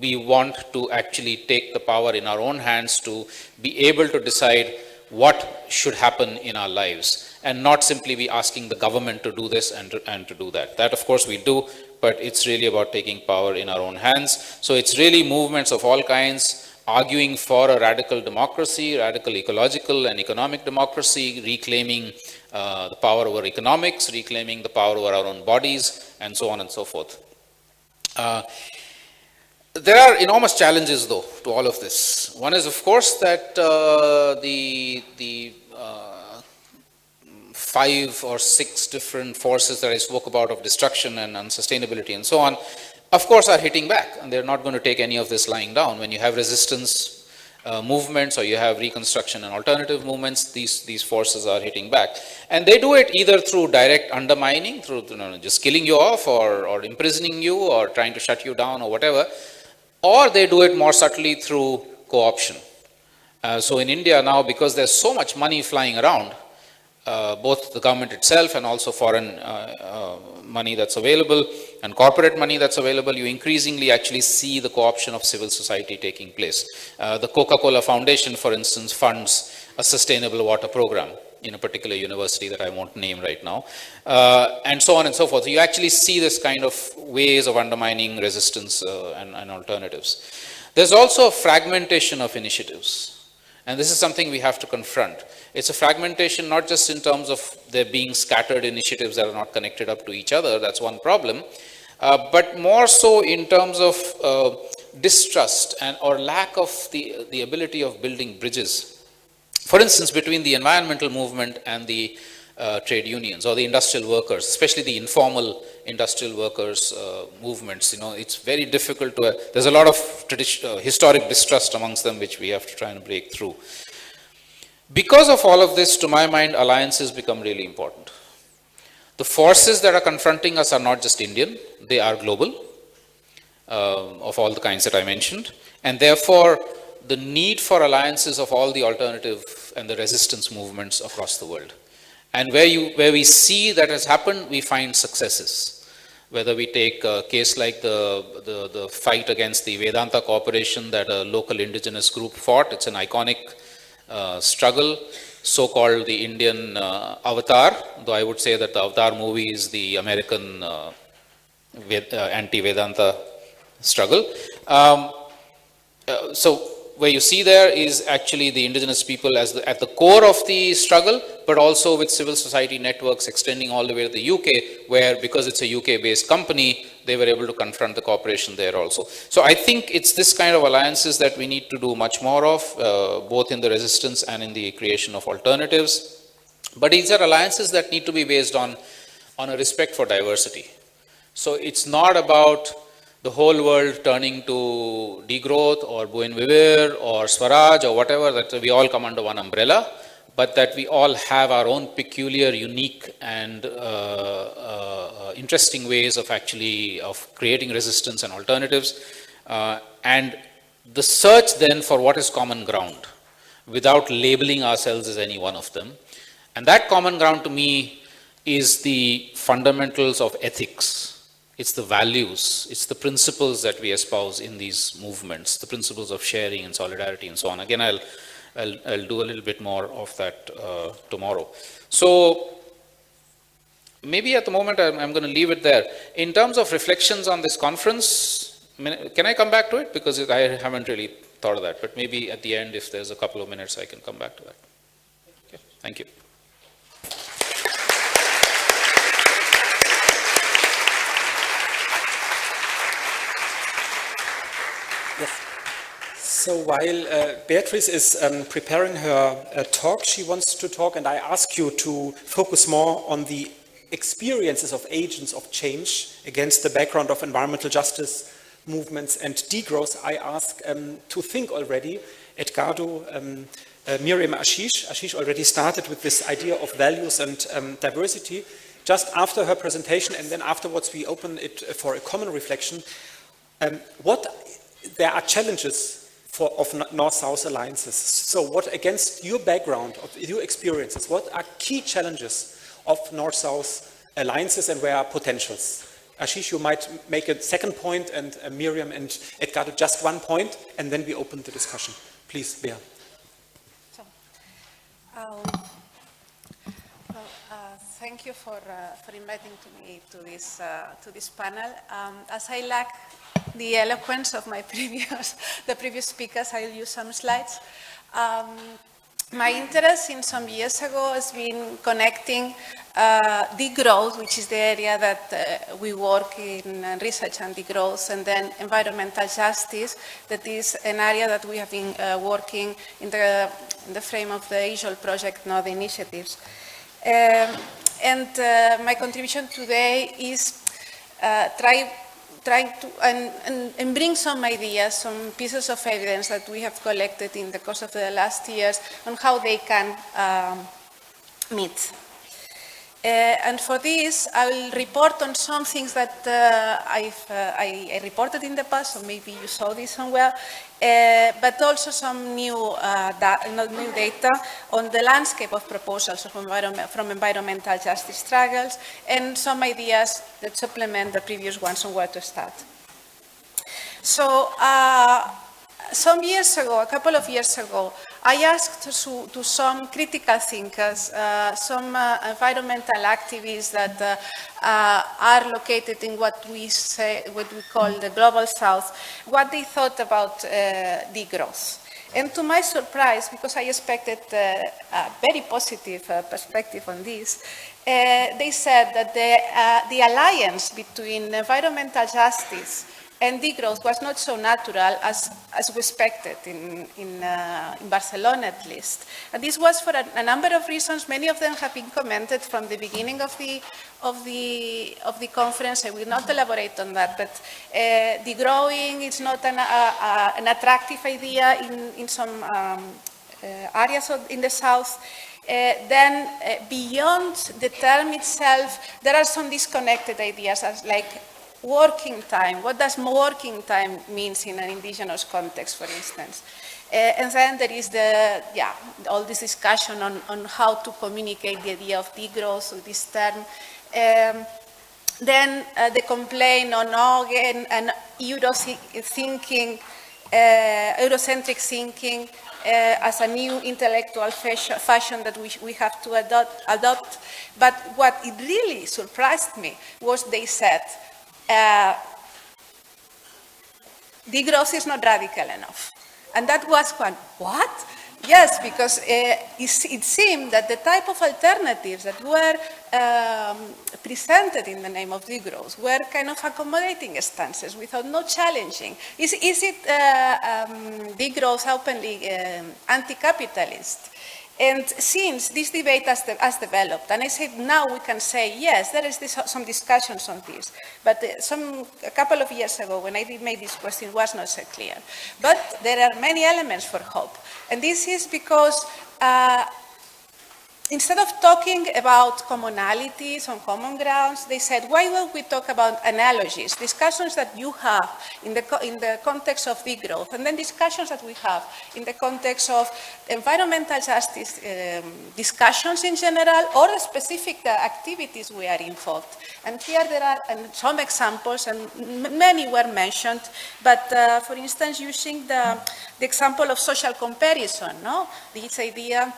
We want to actually take the power in our own hands to be able to decide what should happen in our lives, and not simply be asking the government to do this and to do that. That of course we do, but it's really about taking power in our own hands. So it's really movements of all kinds arguing for a radical democracy, radical ecological and economic democracy, reclaiming the power over economics, reclaiming the power over our own bodies, and so on and so forth. There are enormous challenges, though, to all of this. One is, of course, that the 5 or 6 different forces that I spoke about of destruction and unsustainability and so on, of course, are hitting back, and they're not going to take any of this lying down. When you have resistance movements, or you have reconstruction and alternative movements, these forces are hitting back. And they do it either through direct undermining, through just killing you off, or imprisoning you, or trying to shut you down, or whatever, or they do it more subtly through co-option. So in India now, because there's so much money flying around, both the government itself and also foreign money that's available and corporate money that's available, you increasingly actually see the co-option of civil society taking place. The Coca-Cola Foundation, for instance, funds a sustainable water program in a particular university that I won't name right now, and so on and so forth. So you actually see this kind of ways of undermining resistance and alternatives. There's also a fragmentation of initiatives. And this is something we have to confront. It's a fragmentation not just in terms of there being scattered initiatives that are not connected up to each other, that's one problem, but more so in terms of distrust or lack of the ability of building bridges. For instance, between the environmental movement and the trade unions or the industrial workers, especially the informal industrial workers movements, it's very difficult to, there's a lot of historic distrust amongst them which we have to try and break through. Because of all of this, to my mind, alliances become really important. The forces that are confronting us are not just Indian, they are global, of all the kinds that I mentioned, and therefore the need for alliances of all the alternative and the resistance movements across the world. And where we see that has happened, we find successes. Whether we take a case like the fight against the Vedanta Corporation that a local indigenous group fought, it's an iconic struggle, so-called the Indian Avatar, though I would say that the Avatar movie is the American anti-Vedanta struggle. So where you see there is actually the indigenous people as at the core of the struggle, but also with civil society networks extending all the way to the UK, where because it's a UK-based company, they were able to confront the corporation there also. So I think it's this kind of alliances that we need to do much more of, both in the resistance and in the creation of alternatives. But these are alliances that need to be based on a respect for diversity. So it's not about the whole world turning to degrowth or Buen Vivir or Swaraj or whatever, that we all come under one umbrella, but that we all have our own peculiar, unique and interesting ways of creating resistance and alternatives. And the search then for what is common ground without labeling ourselves as any one of them. And that common ground to me is the fundamentals of ethics. It's the values, it's the principles that we espouse in these movements, the principles of sharing and solidarity and so on. Again, I'll I'll do a little bit more of that tomorrow. So maybe at the moment I'm going to leave it there. In terms of reflections on this conference, can I come back to it? Because I haven't really thought of that, but maybe at the end, if there's a couple of minutes, I can come back to that. Okay. Thank you. Yes. So while Beatriz is preparing her talk, she wants to talk, and I ask you to focus more on the experiences of agents of change against the background of environmental justice movements and degrowth. I ask to think already, Edgardo, Miriam, Ashish. Ashish already started with this idea of values and diversity. Just after her presentation, and then afterwards we open it for a common reflection. There are challenges of North-South alliances. So what, against your background, of your experiences, what are key challenges of North-South alliances and where are potentials? Ashish, you might make a second point, and Miriam and Edgardo just one point, and then we open the discussion. Please, Bea. So, thank you for inviting me to this panel. As I lack the eloquence of the previous speakers, I'll use some slides. My interest since some years ago has been connecting degrowth, which is the area that we work in research and degrowth, and then environmental justice, that is an area that we have been working in the frame of the ASIOL project, not the initiatives. And my contribution today is trying to and bring some ideas, some pieces of evidence that we have collected in the course of the last years on how they can meet. And for this, I will report on some things that I reported in the past, so maybe you saw this somewhere, but also some new data on the landscape of proposals from environmental justice struggles, and some ideas that supplement the previous ones on where to start. So, some years ago, a couple of years ago, I asked to some critical thinkers, some environmental activists that are located in what we call the global south, what they thought about degrowth. And to my surprise, because I expected a very positive perspective on this, they said that the alliance between environmental justice and degrowth was not so natural as we expected in Barcelona, at least. And this was for a number of reasons. Many of them have been commented from the beginning of the conference. I will not elaborate on that, but degrowing is not an attractive idea in some areas in the south. Then beyond the term itself, there are some disconnected ideas, as like working time. What does working time means in an indigenous context, for instance? And then there is all this discussion on how to communicate the idea of degrowth, or this term. Then the complaint on again and Eurocentric thinking as a new intellectual fashion that we have to adopt. But what it really surprised me was they said, degrowth is not radical enough. And that was one, what? Yes, because it seemed that the type of alternatives that were presented in the name of degrowth were kind of accommodating stances without no challenging. Is it degrowth openly anti-capitalist? And since this debate has developed, and I said now we can say, yes, there is some discussions on this, but a couple of years ago when I made this question, it was not so clear. But there are many elements for hope. And this is because instead of talking about commonalities on common grounds, they said, why don't we talk about analogies, discussions that you have in the context of degrowth, and then discussions that we have in the context of environmental justice discussions in general, or the specific activities we are involved. And here there are some examples, and many were mentioned, but for instance, using the example of social comparison, no? This idea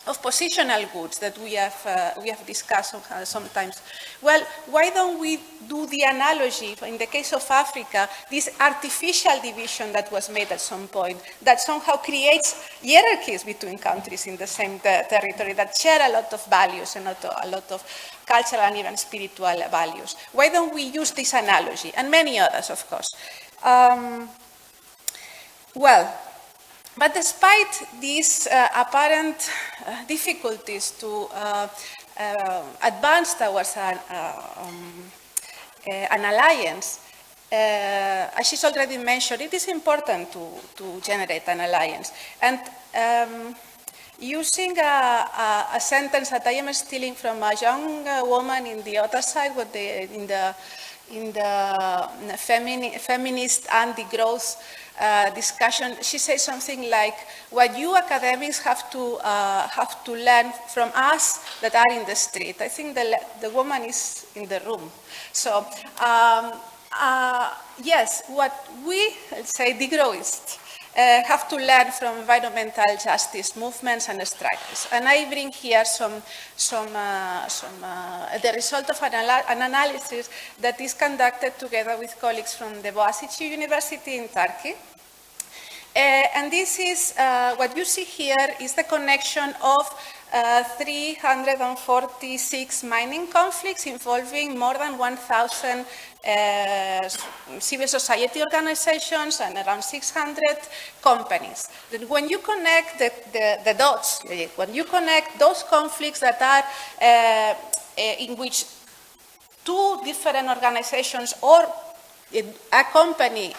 of positional goods that we have discussed sometimes. Well, why don't we do the analogy, in the case of Africa, this artificial division that was made at some point, that somehow creates hierarchies between countries in the same territory that share a lot of values and a lot of cultural and even spiritual values. Why don't we use this analogy? And many others, of course. But despite these apparent difficulties to advance towards an alliance, as she's already mentioned, it is important to generate an alliance. And using a sentence that I am stealing from a young woman in the other side, in the feminist and degrowth discussion, she says something like, what you academics have to learn from us that are in the street. I think the woman is in the room. So, yes, what we, let's say, degrowths, have to learn from environmental justice movements and struggles. And I bring here the result of an analysis that is conducted together with colleagues from the Boğaziçi University in Turkey. And this is, what you see here is the connection of 346 mining conflicts involving more than 1,000 civil society organizations and around 600 companies. Then when you connect the dots, when you connect those conflicts that are in which two different organizations or a company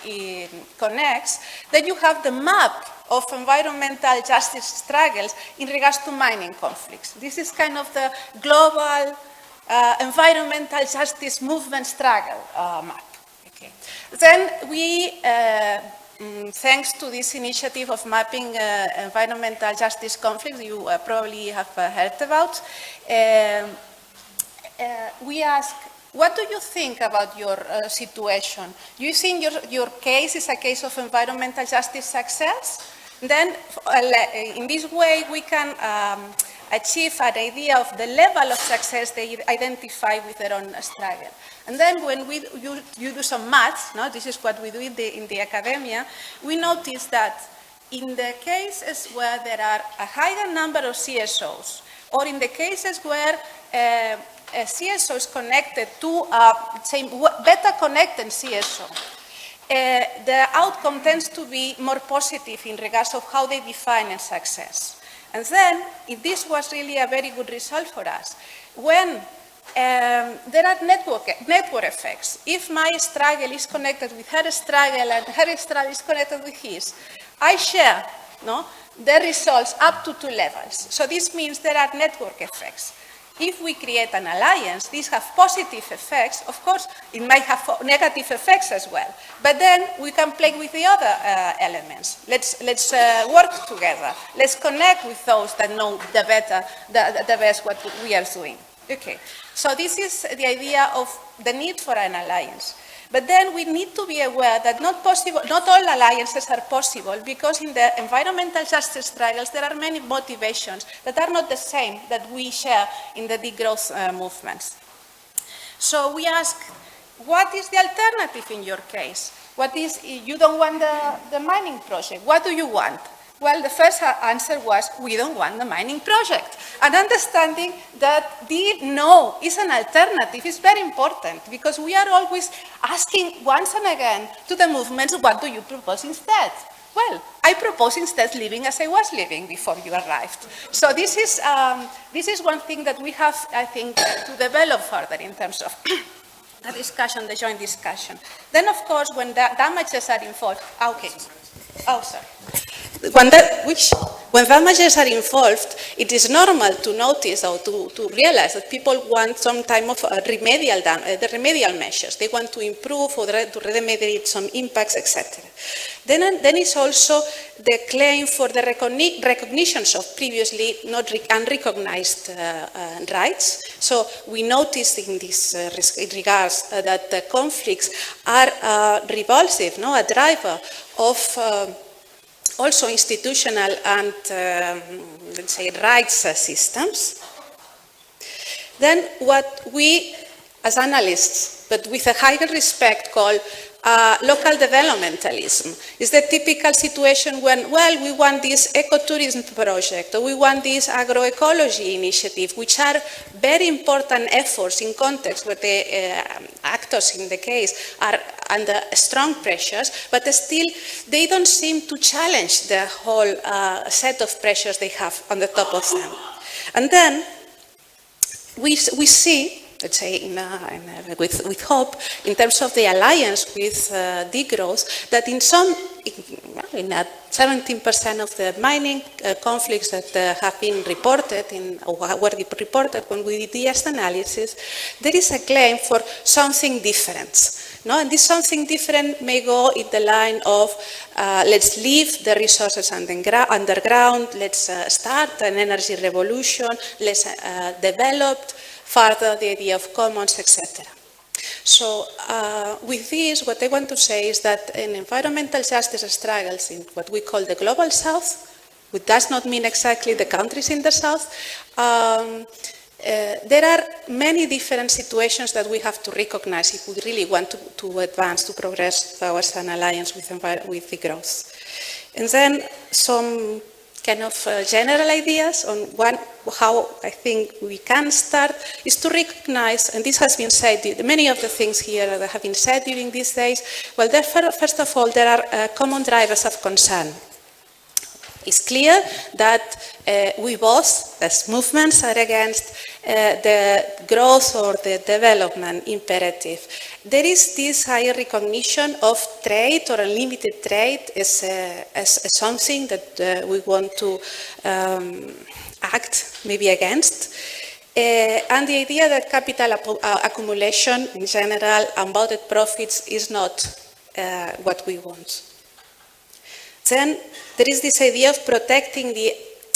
connects, then you have the map of environmental justice struggles in regards to mining conflicts. This is kind of the global environmental justice movement struggle map. Okay. Then we, thanks to this initiative of mapping environmental justice conflicts you probably have heard about, we ask, what do you think about your situation? Do you think your case is a case of environmental justice success? Then, in this way, we can achieve an idea of the level of success they identify with their own struggle. And then when you do some maths, no, this is what we do in the academia, we notice that in the cases where there are a higher number of CSOs, or in the cases where a CSO is connected to a better connected CSO, the outcome tends to be more positive in regards of how they define success. And then, this was really a very good result for us. When there are network effects, if my struggle is connected with her struggle and her struggle is connected with his, I share the results up to 2 levels. So this means there are network effects. If we create an alliance, these have positive effects. Of course, it might have negative effects as well. But then we can play with the other elements. Let's work together. Let's connect with those that know the best what we are doing. Okay. So this is the idea of the need for an alliance. But then we need to be aware that not all alliances are possible, because in the environmental justice struggles there are many motivations that are not the same that we share in the degrowth movements. So we ask, what is the alternative in your case? What is, you don't want the mining project, what do you want? Well, the first answer was, we don't want the mining project. And understanding that the no is an alternative is very important, because we are always asking once and again to the movements, what do you propose instead? Well, I propose instead living as I was living before you arrived. So this is one thing that we have, I think, to develop further in terms of the discussion, the joint discussion. Then, of course, when the damages are involved, okay. Oh, sorry. when fund managers are involved, it is normal to notice or to realize that people want some type of remedial measures. They want to improve or to remediate some impacts, etc. Then is also the claim for the recognitions of previously not unrecognized rights. So we noticed in this regards that the conflicts are revulsive, a driver of also institutional and, let's say, rights systems. Then what we, as analysts, but with a higher respect, call local developmentalism is the typical situation when, well, we want this ecotourism project, or we want this agroecology initiative, which are very important efforts in context where the actors in the case are under strong pressures, but still they don't seem to challenge the whole set of pressures they have on the top of them. And then we see, let's say, with hope, in terms of the alliance with degrowth, that in 17% of the mining conflicts that have been reported, or were reported when we did the EST analysis, there is a claim for something different. No? And this something different may go in the line of let's leave the resources underground, let's start an energy revolution, let's develop further the idea of commons, etc. So with this, what I want to say is that in environmental justice struggles in what we call the global south, which does not mean exactly the countries in the south, there are many different situations that we have to recognize if we really want to advance, to progress towards an alliance with degrowth. And then some kind of general ideas on how I think we can start is to recognize, and this has been said, many of the things here that have been said during these days, well, first of all, there are common drivers of concern. It's clear that we both, as movements, are against the growth or the development imperative. There is this higher recognition of trade or unlimited trade as something that we want to act maybe against. And the idea that capital accumulation in general, unbounded profits, is not what we want. Then there is this idea of protecting the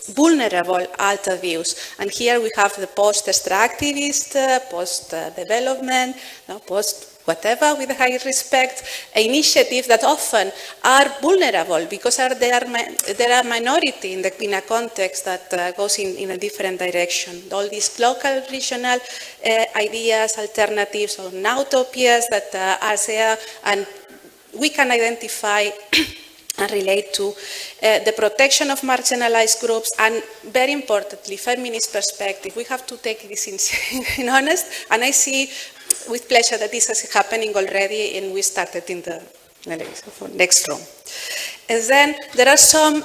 vulnerable alter views. And here we have the post-extractivist, post-development, post-whatever, with high respect, initiatives that often are vulnerable because they are minority in a context that goes in a different direction. All these local, regional ideas, alternatives, or utopias that are there, and we can identify and relate to the protection of marginalized groups, and very importantly, feminist perspective. We have to take this in honest, and I see with pleasure that this is happening already, and we started in the next room. And then there are some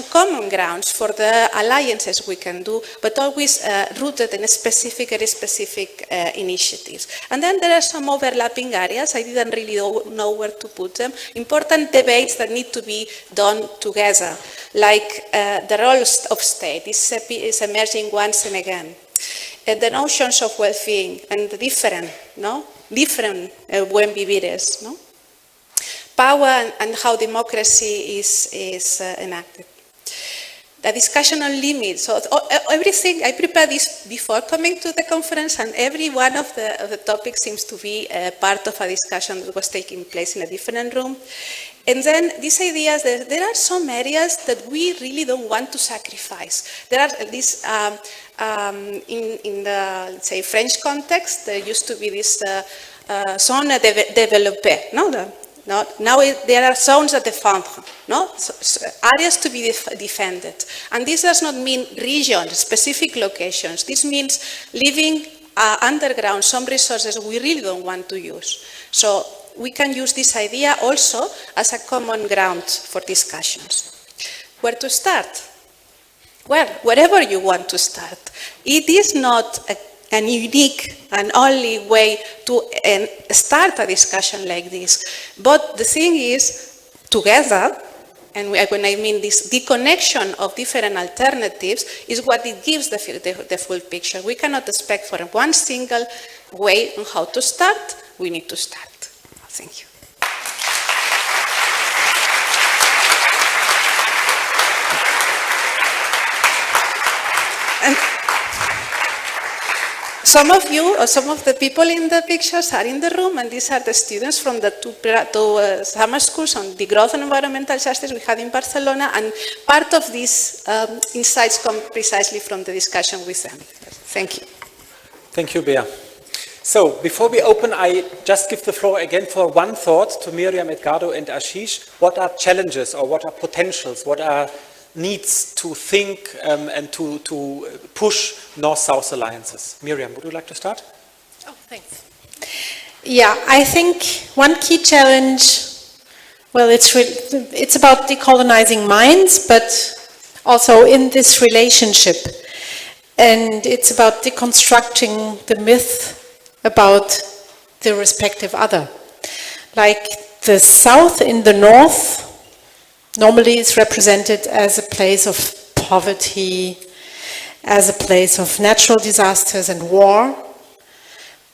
common grounds for the alliances we can do, but always rooted in very specific initiatives. And then there are some overlapping areas. I didn't really know where to put them. Important debates that need to be done together, like the role of state is emerging once and again. The notions of well-being and the different buen vivires, no? Power and how democracy is enacted. The discussion on limits. So everything, I prepared this before coming to the conference, and every one of the topics seems to be part of a discussion that was taking place in a different room. And then these ideas, there are some areas that we really don't want to sacrifice. There are these, in the, let's say, French context, there used to be this zone développée, no? Now there are zones at défendre, no? Areas to be defended. And this does not mean regions, specific locations. This means leaving underground some resources we really don't want to use. So we can use this idea also as a common ground for discussions. Where to start? Well, wherever you want to start. It is not a unique and only way to start a discussion like this. But the thing is, together, And when I mean this, the connection of different alternatives is what it gives the full picture. We cannot expect for one single way on how to start. We need to start. Thank you. And some of you, or some of the people in the pictures are in the room, and these are the students from the two summer schools on Degrowth and environmental justice we had in Barcelona, and part of these insights come precisely from the discussion with them. Thank you. Thank you, Bea. So, before we open, I just give the floor again for one thought to Miriam, Edgardo, and Ashish. What are challenges, or what are potentials, what are needs to think and to push North-South alliances? Miriam, would you like to start? Oh, thanks. Yeah, I think one key challenge, well, it's about decolonizing minds, but also in this relationship. And it's about deconstructing the myth about the respective other. Like the South in the North normally is represented as a place of poverty, as a place of natural disasters and war,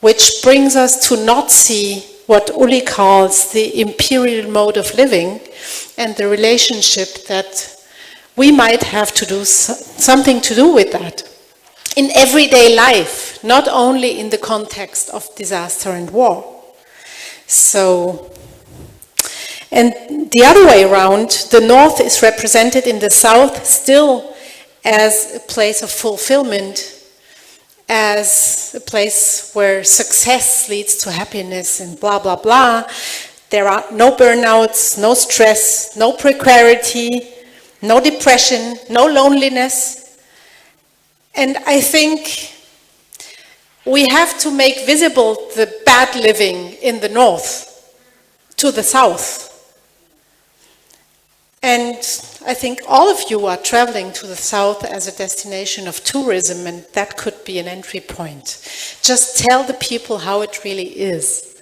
which brings us to not see what Uli calls the imperial mode of living and the relationship that we might have to do something to do with that in everyday life, not only in the context of disaster and war. So, and the other way around, the North is represented in the South still as a place of fulfillment, as a place where success leads to happiness and blah, blah, blah. There are no burnouts, no stress, no precarity, no depression, no loneliness. And I think we have to make visible the bad living in the North to the South. And I think all of you are traveling to the South as a destination of tourism, and that could be an entry point. Just tell the people how it really is.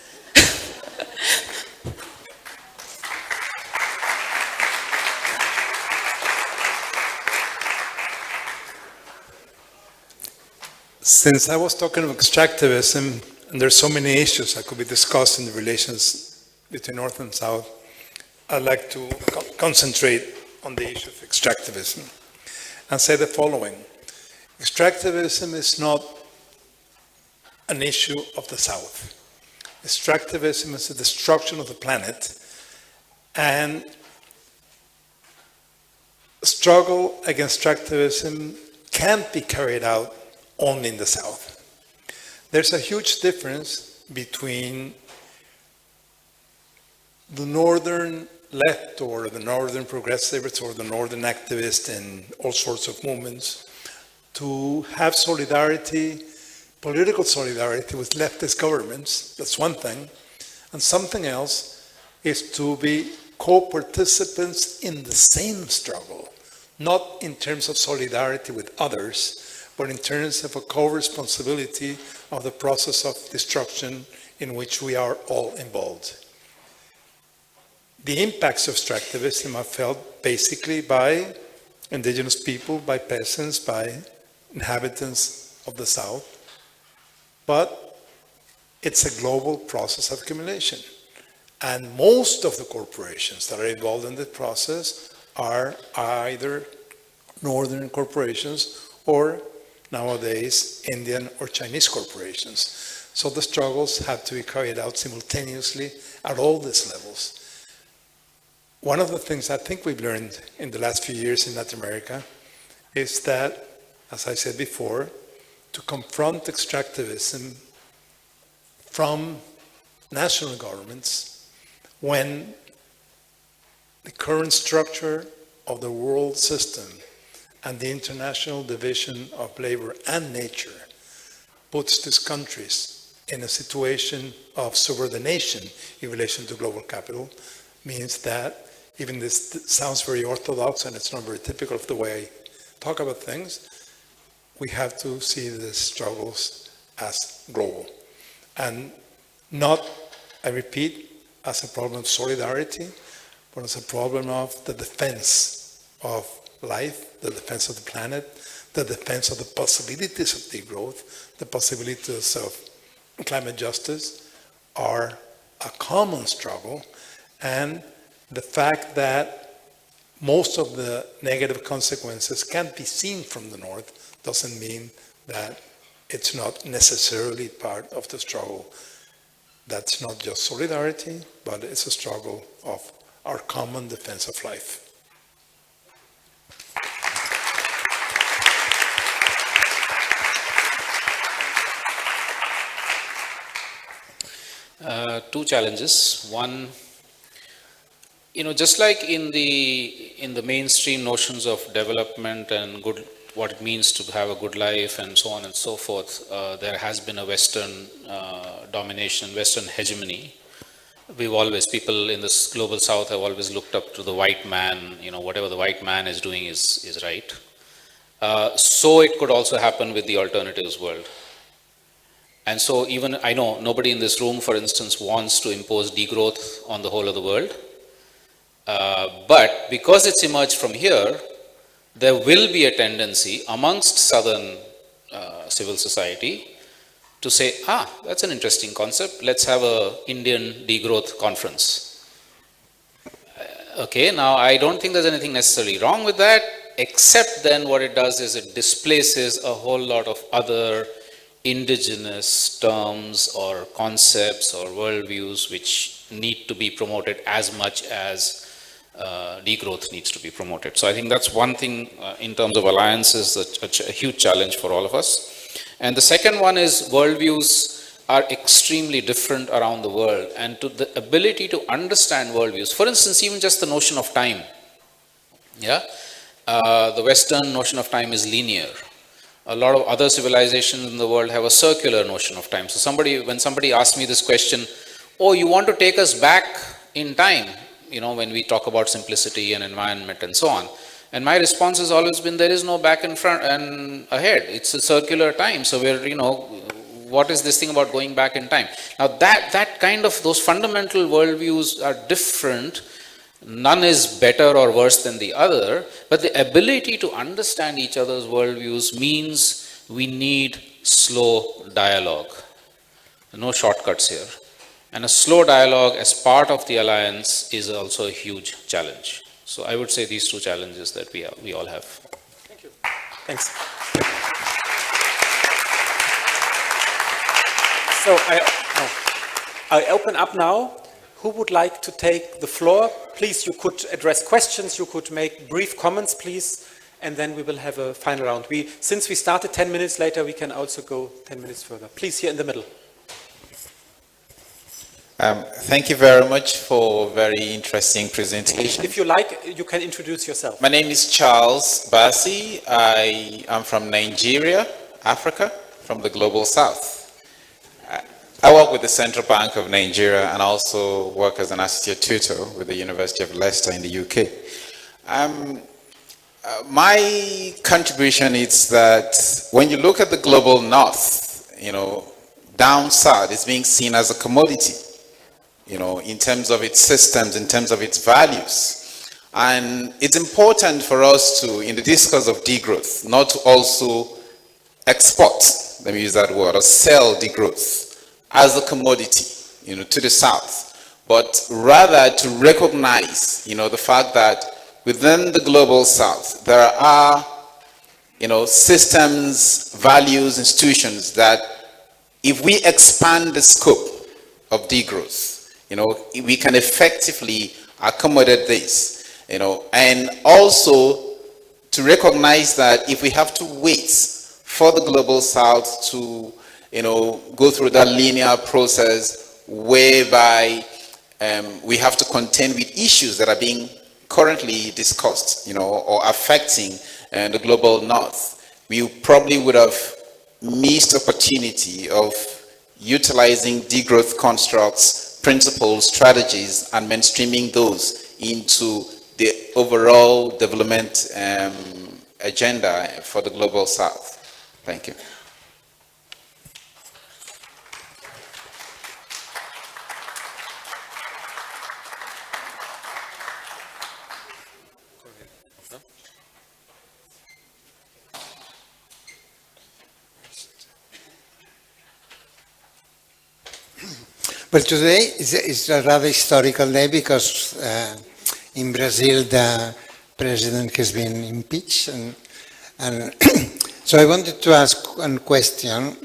Since I was talking of extractivism, and there's so many issues that could be discussed in the relations between North and South, I'd like to concentrate on the issue of extractivism and say the following. Extractivism is not an issue of the South. Extractivism is a destruction of the planet, and struggle against extractivism can't be carried out only in the South. There's a huge difference between the northern left or the northern progressives or the northern activists in all sorts of movements to have solidarity, political solidarity with leftist governments. That's one thing. And something else is to be co-participants in the same struggle, not in terms of solidarity with others, but in terms of a co-responsibility of the process of destruction in which we are all involved. The impacts of extractivism are felt basically by indigenous people, by peasants, by inhabitants of the South, but it's a global process of accumulation. And most of the corporations that are involved in the process are either northern corporations or nowadays Indian or Chinese corporations. So the struggles have to be carried out simultaneously at all these levels. One of the things I think we've learned in the last few years in Latin America is that, as I said before, to confront extractivism from national governments when the current structure of the world system and the international division of labor and nature puts these countries in a situation of subordination in relation to global capital, means that, even this sounds very orthodox and it's not very typical of the way I talk about things, we have to see the struggles as global. And not, I repeat, as a problem of solidarity, but it's a problem of the defense of life, the defense of the planet, the defense of the possibilities of degrowth, the possibilities of climate justice are a common struggle, and the fact that most of the negative consequences can't be seen from the north doesn't mean that it's not necessarily part of the struggle. That's not just solidarity, but it's a struggle of our common defense of life. Two challenges. One, just like in the mainstream notions of development and good, what it means to have a good life and so on and so forth, there has been a Western domination, Western hegemony. People in this global South have always looked up to the white man. Whatever the white man is doing is right. So it could also happen with the alternatives world. And so even, I know nobody in this room, for instance, wants to impose degrowth on the whole of the world. But because it's emerged from here, there will be a tendency amongst Southern civil society to say, that's an interesting concept. Let's have a Indian Degrowth Conference. Okay, now I don't think there's anything necessarily wrong with that, except then what it does is it displaces a whole lot of other indigenous terms or concepts or worldviews which need to be promoted as much as degrowth needs to be promoted. So I think that's one thing in terms of alliances, a huge challenge for all of us. And the second one is worldviews are extremely different around the world, and to the ability to understand worldviews. For instance, even just the notion of time. The Western notion of time is linear. A lot of other civilizations in the world have a circular notion of time. So when somebody asks me this question, you want to take us back in time, when we talk about simplicity and environment and so on. And my response has always been, there is no back and front and ahead. It's a circular time. So what is this thing about going back in time? Now that kind of, those fundamental worldviews are different. None is better or worse than the other, but the ability to understand each other's worldviews means we need slow dialogue. No shortcuts here. And a slow dialogue as part of the alliance is also a huge challenge. So I would say these two challenges that we all have. Thank you. Thanks. So I open up now. Who would like to take the floor? Please, you could address questions, you could make brief comments, please, and then we will have a final round. Since we started 10 minutes later, we can also go 10 minutes further. Please, here in the middle. Thank you very much for a very interesting presentation. If you like, you can introduce yourself. My name is Charles Bassi. I am from Nigeria, Africa, from the Global South. I work with the Central Bank of Nigeria and also work as an associate tutor with the University of Leicester in the UK. My contribution is that when you look at the global north, down south is being seen as a commodity, in terms of its systems, in terms of its values. And it's important for us to, in the discourse of degrowth, not to also export, let me use that word, or sell degrowth as a commodity, to the south, but rather to recognize, the fact that within the global south, there are, systems, values, institutions that if we expand the scope of degrowth, we can effectively accommodate this, and also to recognize that if we have to wait for the global south to go through that linear process whereby we have to contend with issues that are being currently discussed, or affecting the global north. We probably would have missed opportunity of utilizing degrowth constructs, principles, strategies, and mainstreaming those into the overall development agenda for the global south. Thank you. Well, today is a rather historical day because in Brazil the president has been impeached, and so I wanted to ask one question.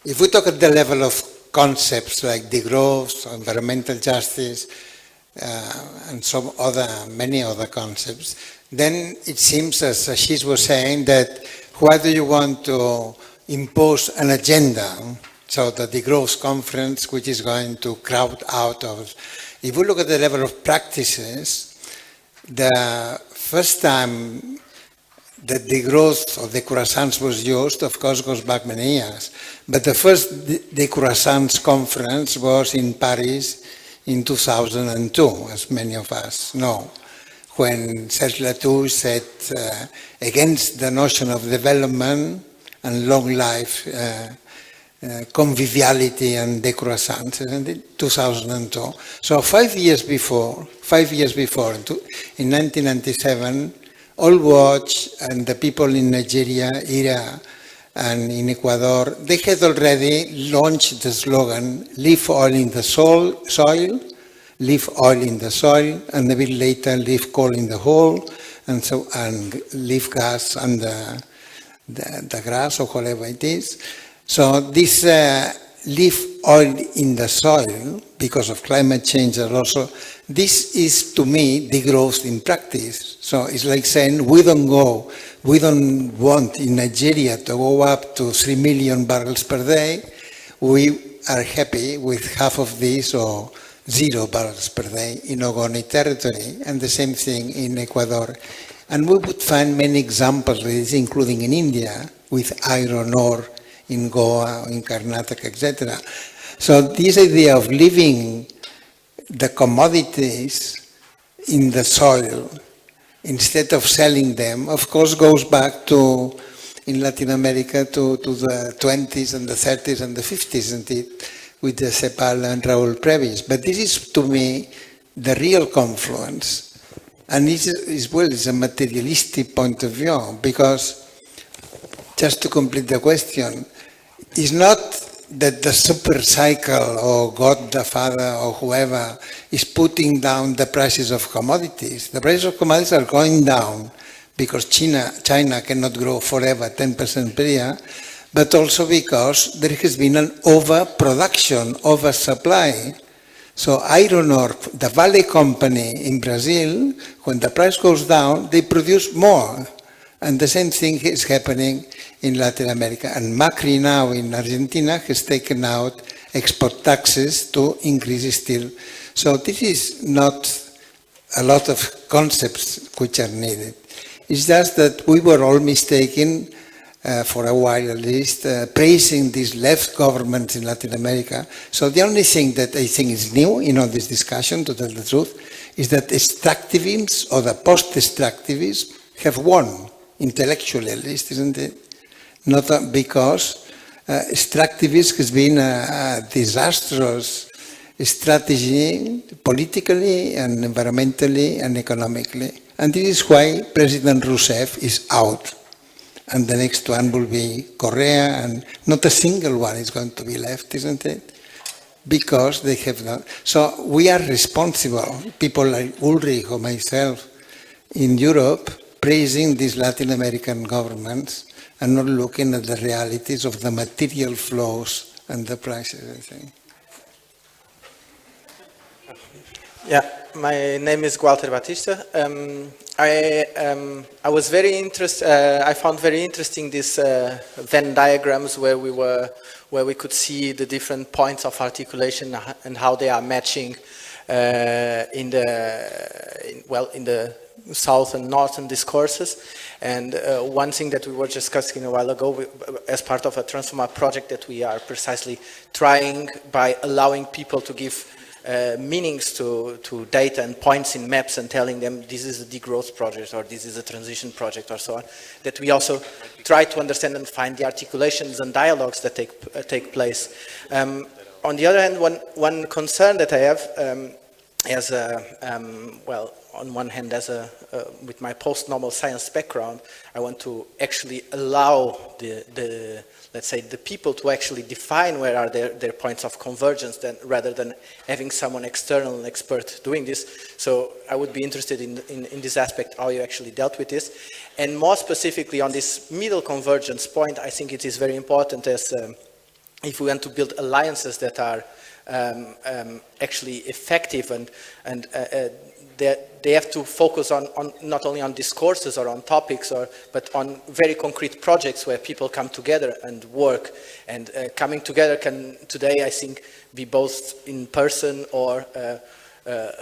If we talk at the level of concepts like degrowth, environmental justice, and many other concepts, then it seems, as Ashish was saying, that whether you want to impose an agenda, so the Degrowth Conference, which is going to crowd out of, if we look at the level of practices, the first time that degrowth or décroissance was used, of course, goes back many years. But the first décroissance conference was in Paris in 2002, as many of us know, when Serge Latouche said against the notion of development and long life, conviviality and décroissance, in 2002. So 5 years before, in 1997, All Watch and the people in Nigeria, IRA, and in Ecuador, they had already launched the slogan, leave oil in the soil, leave oil in the soil, and a bit later, leave coal in the hole, and leave gas under the grass or whatever it is. So this leave oil in the soil, because of climate change and also, this is to me degrowth in practice. So it's like saying we don't want in Nigeria to go up to 3 million barrels per day. We are happy with half of this or 0 barrels per day in Ogoni territory, and the same thing in Ecuador. And we would find many examples of this, including in India, with iron ore in Goa, in Karnataka, etc. So this idea of leaving the commodities in the soil instead of selling them, of course, goes back to, in Latin America, to the 20s and the 30s and the 50s, isn't it, with the Cepal and Raúl Previs. But this is, to me, the real confluence. And it's a materialistic point of view, because, just to complete the question, it's not that the super cycle or God the Father or whoever is putting down the prices of commodities. The prices of commodities are going down because China cannot grow forever 10% per year, but also because there has been an overproduction, oversupply. So iron ore, the Vale company in Brazil, when the price goes down, they produce more. And the same thing is happening in Latin America. And Macri now in Argentina has taken out export taxes to increase steel. So this is not a lot of concepts which are needed. It's just that we were all mistaken, for a while at least, praising these left governments in Latin America. So the only thing that I think is new in all this discussion, to tell the truth, is that extractivism or the post-extractivism have won, intellectually at least, isn't it? Not because extractivism has been a disastrous strategy politically and environmentally and economically. And this is why President Rousseff is out. And the next one will be Korea, and not a single one is going to be left, isn't it? Because they have not. So we are responsible, people like Ulrich or myself in Europe, praising these Latin American governments and not looking at the realities of the material flows and the prices, I think. Yeah, my name is Walter Batista. I was very interested. I found very interesting these Venn diagrams where we could see the different points of articulation and how they are matching in the south and northern discourses. And one thing that we were discussing a while ago, as part of a Transforma project, that we are precisely trying by allowing people to give meanings to data and points in maps and telling them this is a degrowth project or this is a transition project or so on, that we also try to understand and find the articulations and dialogues that take place. On the other hand, one concern that I have as a on one hand, as with my post-normal science background, I want to actually allow let's say, the people to actually define where are their points of convergence, rather than having someone external, an expert, doing this. So I would be interested in this aspect, how you actually dealt with this. And more specifically on this middle convergence point, I think it is very important as if we want to build alliances that are actually effective and they have to focus on not only on discourses or on topics, but on very concrete projects where people come together and work. And coming together can today, I think, be both in person or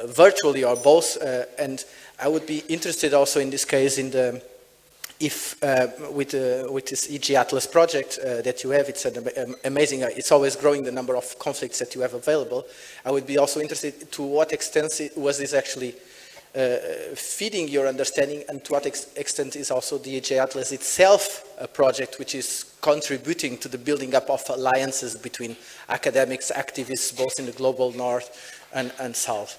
virtually, or both. And I would be interested also in this case in the with this EG Atlas project that you have. It's an amazing, it's always growing the number of conflicts that you have available. I would be also interested to what extent was this actually feeding your understanding, and to what extent is also the EG Atlas itself a project which is contributing to the building up of alliances between academics, activists, both in the global north and south.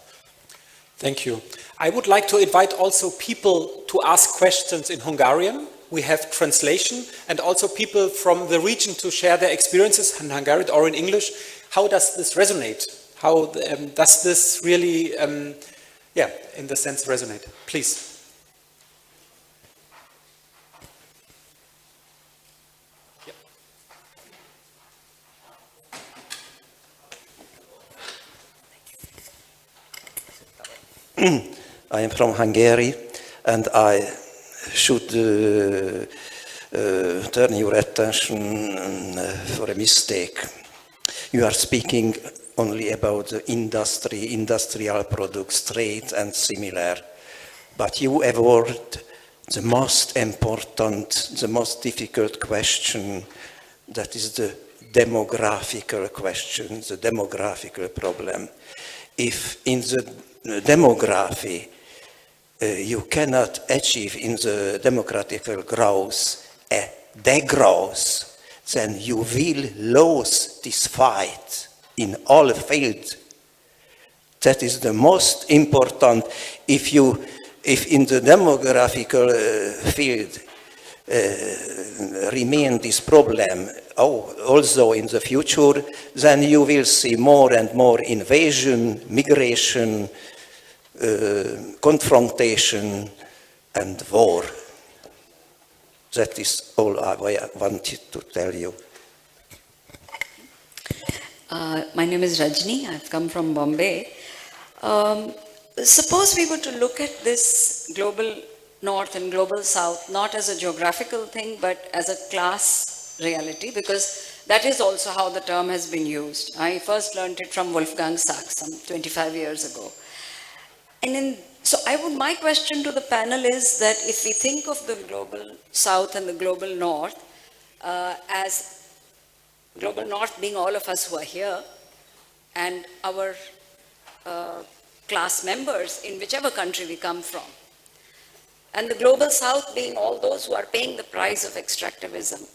Thank you. I would like to invite also people to ask questions in Hungarian. We have translation, and also people from the region to share their experiences in Hungarian or in English. How does this resonate? How does this really, in the sense, resonate? Please. I am from Hungary, and I should turn your attention for a mistake. You are speaking only about the industry, industrial products, trade and similar, but you avoid the most important, the most difficult question, that is the demographical question, the demographical problem. If in the demography, you cannot achieve in the demographical growth a degrowth, then you will lose this fight in all fields. That is the most important. If in the demographical field remain this problem also in the future, then you will see more and more invasion, migration, confrontation and war. That is all I wanted to tell you. My name is Rajni. I've come from Bombay. Suppose we were to look at this global north and global south not as a geographical thing but as a class reality, because that is also how the term has been used. I first learned it from Wolfgang Sachs some 25 years ago. And my question to the panel is that if we think of the global south and the global north as global north being all of us who are here, and our class members in whichever country we come from, and the global south being all those who are paying the price of extractivism,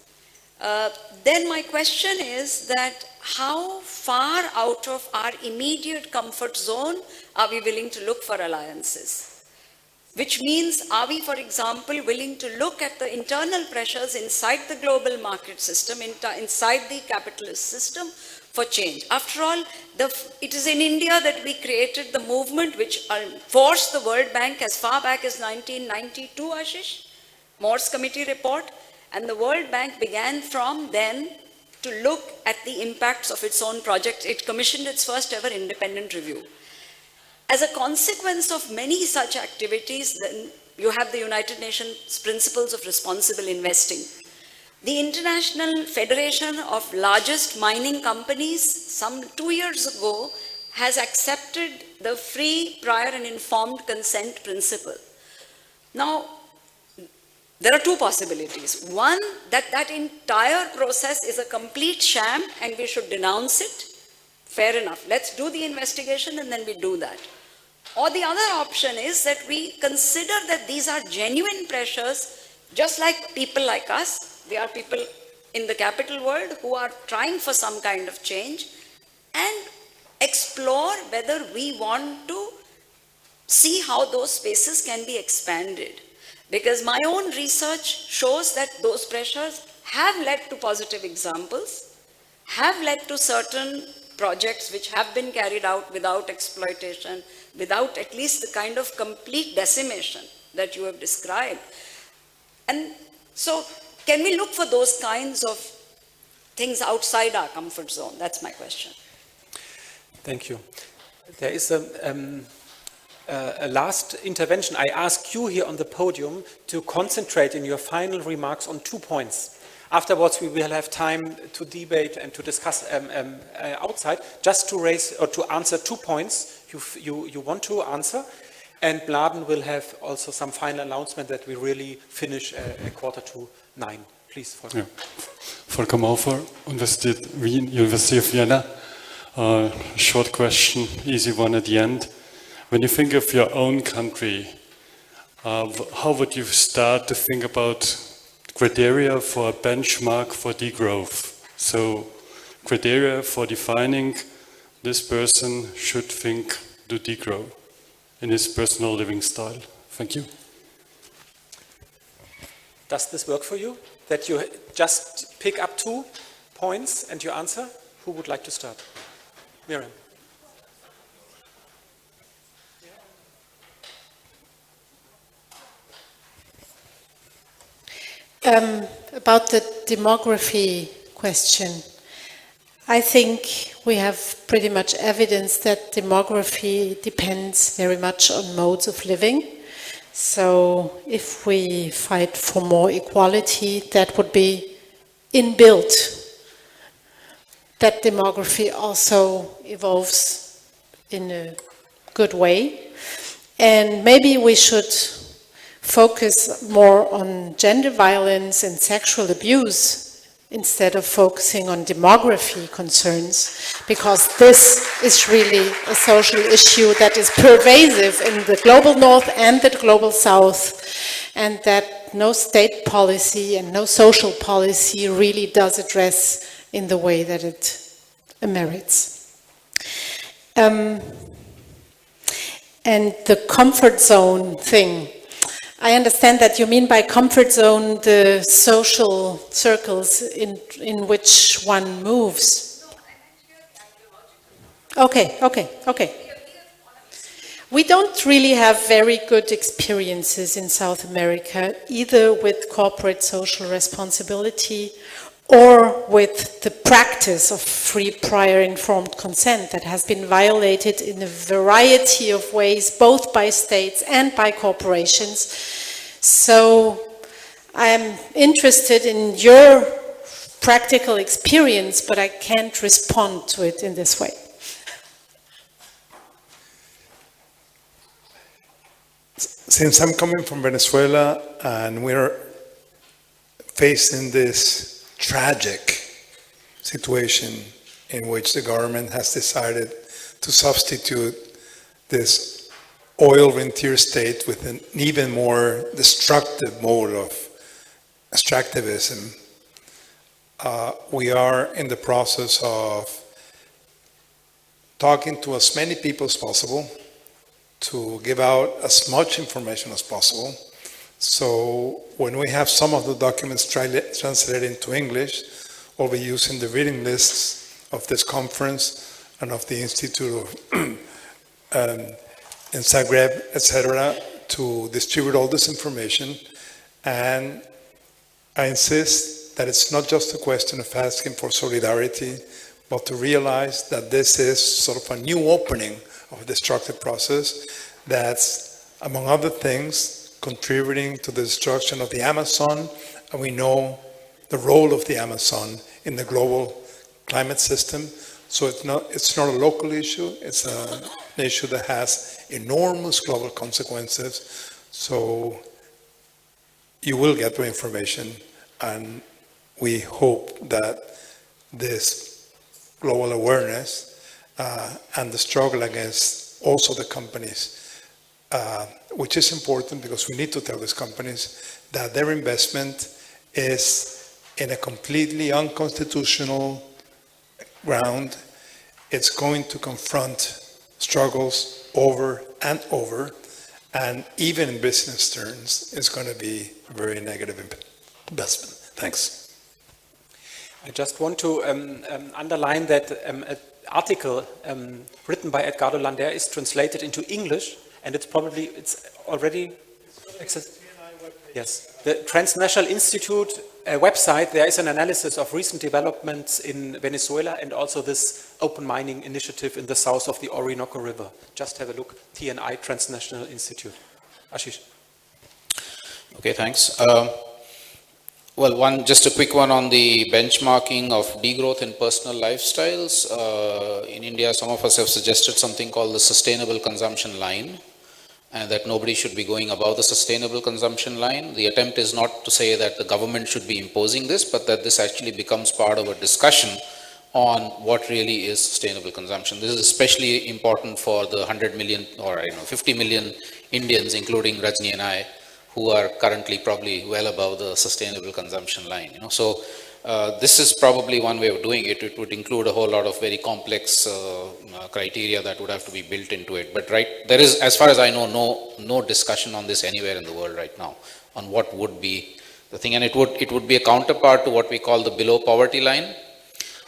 then my question is that how far out of our immediate comfort zone are we willing to look for alliances? Which means, are we, for example, willing to look at the internal pressures inside the global market system, inside the capitalist system for change? After all, it is in India that we created the movement which forced the World Bank as far back as 1992, Ashish, Morse Committee report, and the World Bank began from then to look at the impacts of its own project. It commissioned its first ever independent review. As a consequence of many such activities, then you have the United Nations Principles of Responsible Investing. The International Federation of Largest Mining Companies, some 2 years ago, has accepted the free, prior and informed consent principle. Now, there are two possibilities. One, that entire process is a complete sham and we should denounce it. Fair enough. Let's do the investigation and then we do that. Or the other option is that we consider that these are genuine pressures, just like people like us. They are people in the capital world who are trying for some kind of change, and explore whether we want to see how those spaces can be expanded. Because my own research shows that those pressures have led to positive examples, have led to certain projects which have been carried out without exploitation, without at least the kind of complete decimation that you have described. And so, can we look for those kinds of things outside our comfort zone? That's my question. Thank you. There is a last intervention. I ask you here on the podium to concentrate in your final remarks on 2 points. Afterwards, we will have time to debate and to discuss outside, just to raise or to answer 2 points you want to answer. And Mladen will have also some final announcement that we really finish at 8:45. Please, Volker. Ja. Volker Maufer, University of Vienna. Short question, easy one at the end. When you think of your own country, how would you start to think about criteria for a benchmark for degrowth? So, criteria for defining this person should think to degrow in his personal living style. Thank you. Does this work for you? That you just pick up 2 points and you answer? Who would like to start? Miriam. About the demography question, I think we have pretty much evidence that demography depends very much on modes of living. So if we fight for more equality, that would be inbuilt. That demography also evolves in a good way. And maybe we should focus more on gender violence and sexual abuse instead of focusing on demography concerns, because this is really a social issue that is pervasive in the global north and the global south, and that no state policy and no social policy really does address in the way that it merits. And the comfort zone thing, I understand that you mean by comfort zone the social circles in which one moves. Okay. We don't really have very good experiences in South America, either with corporate social responsibility or with the practice of free prior informed consent that has been violated in a variety of ways, both by states and by corporations. So I'm interested in your practical experience, but I can't respond to it in this way. Since I'm coming from Venezuela and we're facing this tragic situation in which the government has decided to substitute this oil rentier state with an even more destructive mode of extractivism, we are in the process of talking to as many people as possible to give out as much information as possible. So when we have some of the documents translated into English, we'll be using the reading lists of this conference and of the Institute in Zagreb, etc., to distribute all this information. And I insist that it's not just a question of asking for solidarity, but to realize that this is sort of a new opening of a destructive process that's, among other things, contributing to the destruction of the Amazon, and we know the role of the Amazon in the global climate system. So it's not a local issue, it's an issue that has enormous global consequences. So you will get the information, and we hope that this global awareness and the struggle against also the companies, which is important because we need to tell these companies that their investment is in a completely unconstitutional ground. It's going to confront struggles over and over, and even in business terms, is going to be a very negative investment. Thanks. I just want to underline that an article written by Eduardo Langer is translated into English, and it's already accessible. Yes, the Transnational Institute website, there is an analysis of recent developments in Venezuela and also this open mining initiative in the south of the Orinoco River. Just have a look, TNI, Transnational Institute. Ashish. Okay, thanks. Well, just a quick one on the benchmarking of degrowth in personal lifestyles. In India, some of us have suggested something called the sustainable consumption line, and that nobody should be going above the sustainable consumption line. The attempt is not to say that the government should be imposing this, but that this actually becomes part of a discussion on what really is sustainable consumption. This is especially important for the 100 million or 50 million Indians, including Rajni and I, who are currently probably well above the sustainable consumption line. So this is probably one way of doing it. It would include a whole lot of very complex criteria that would have to be built into it. But there is, as far as I know, no discussion on this anywhere in the world right now on what would be the thing. And it would be a counterpart to what we call the below poverty line.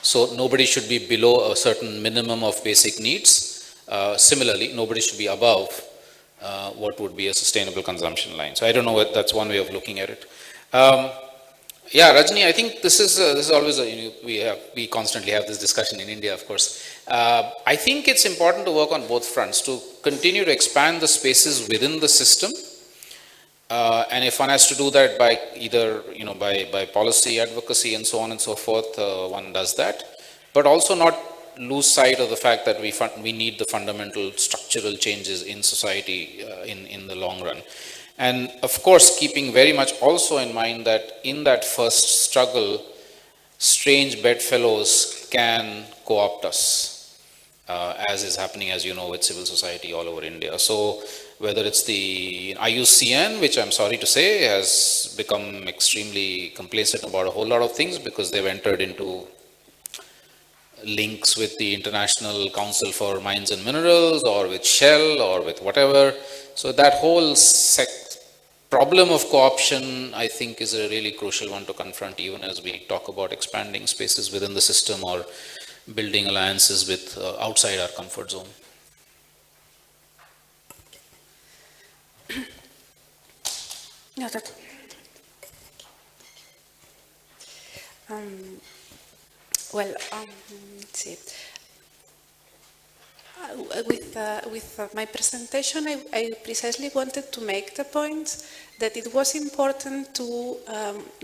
So nobody should be below a certain minimum of basic needs. Similarly, nobody should be above what would be a sustainable consumption line. So I don't know what that's one way of looking at it. Yeah, Rajni, I think this is always we constantly have this discussion in India, of course. I think it's important to work on both fronts to continue to expand the spaces within the system, and if one has to do that by either by policy advocacy and so on and so forth, one does that, but also not lose sight of the fact that we need the fundamental structural changes in society in the long run. And of course, keeping very much also in mind that in that first struggle, strange bedfellows can co-opt us, as is happening, as you know, with civil society all over India. So whether it's the IUCN, which I'm sorry to say has become extremely complacent about a whole lot of things because they've entered into links with the International Council for Mines and Minerals or with Shell or with whatever. So that whole problem of co-option, I think, is a really crucial one to confront even as we talk about expanding spaces within the system or building alliances with outside our comfort zone. No, that. Let's see. With my presentation, I precisely wanted to make the point that it was important to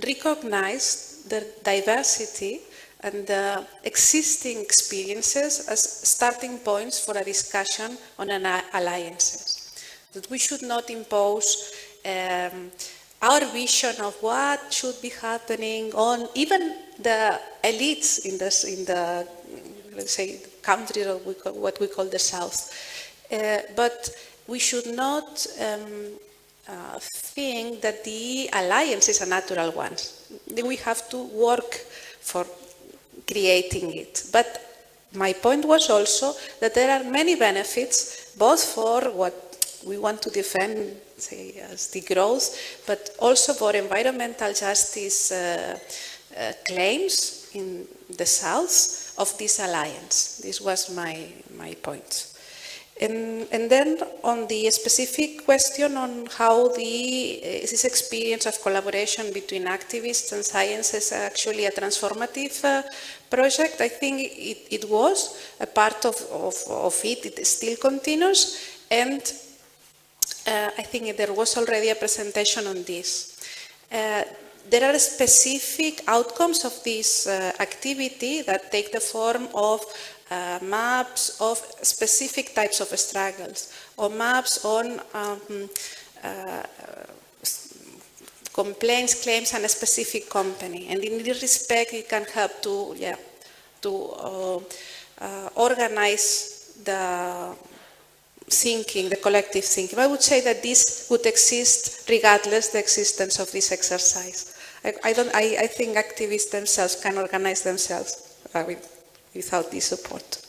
recognize the diversity and the existing experiences as starting points for a discussion on alliances. That we should not impose our vision of what should be happening on even the elites in the let's say, country or what we call the South. But we should not think that the alliance is a natural one. We have to work for creating it. But my point was also that there are many benefits, both for what we want to defend, say, as the growth, but also for environmental justice claims in the South of this alliance. This was my point. And then on the specific question on how this experience of collaboration between activists and science is actually a transformative project, I think it was a part of it. It still continues, and I think there was already a presentation on this. There are specific outcomes of this activity that take the form of maps of specific types of struggles, or maps on complaints, claims, and a specific company. And in this respect, it can help to organize the thinking, the collective thinking. I would say that this would exist regardless the existence of this exercise. I think activists themselves can organize themselves without this support.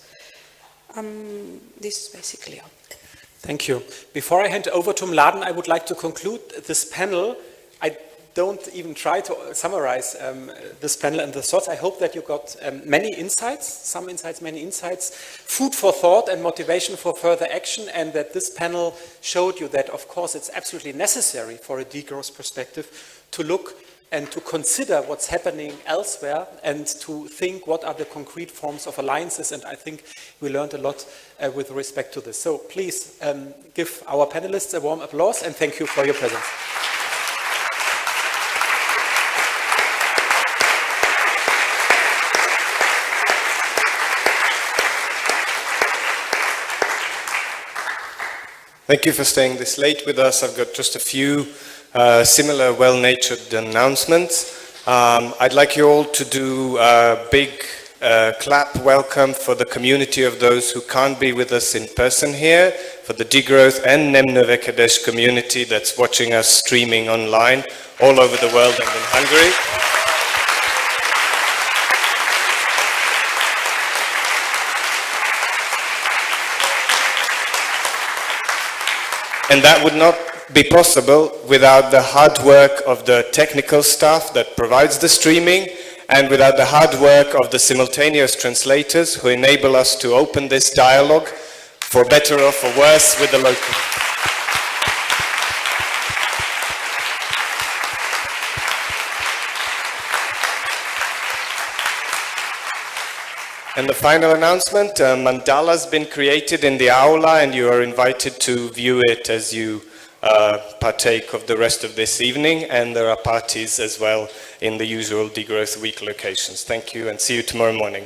This is basically all. Thank you. Before I hand over to Mladen, I would like to conclude this panel. I don't even try to summarize this panel and the thoughts. I hope that you got many insights, some insights, many insights, food for thought and motivation for further action, and that this panel showed you that, of course, it's absolutely necessary for a degrowth perspective to look and to consider what's happening elsewhere and to think what are the concrete forms of alliances, and I think we learned a lot with respect to this. So please give our panelists a warm applause and thank you for your presence. Thank you for staying this late with us. I've got just a few similar well-natured announcements. I'd like you all to do a big clap welcome for the community of those who can't be with us in person here, for the Degrowth and Nemnövekedés community that's watching us streaming online all over the world and in Hungary. And that would not be possible without the hard work of the technical staff that provides the streaming, and without the hard work of the simultaneous translators who enable us to open this dialogue, for better or for worse, with the local. And the final announcement, a mandala has been created in the aula and you are invited to view it as you partake of the rest of this evening, and there are parties as well in the usual Degrowth Week locations. Thank you and see you tomorrow morning.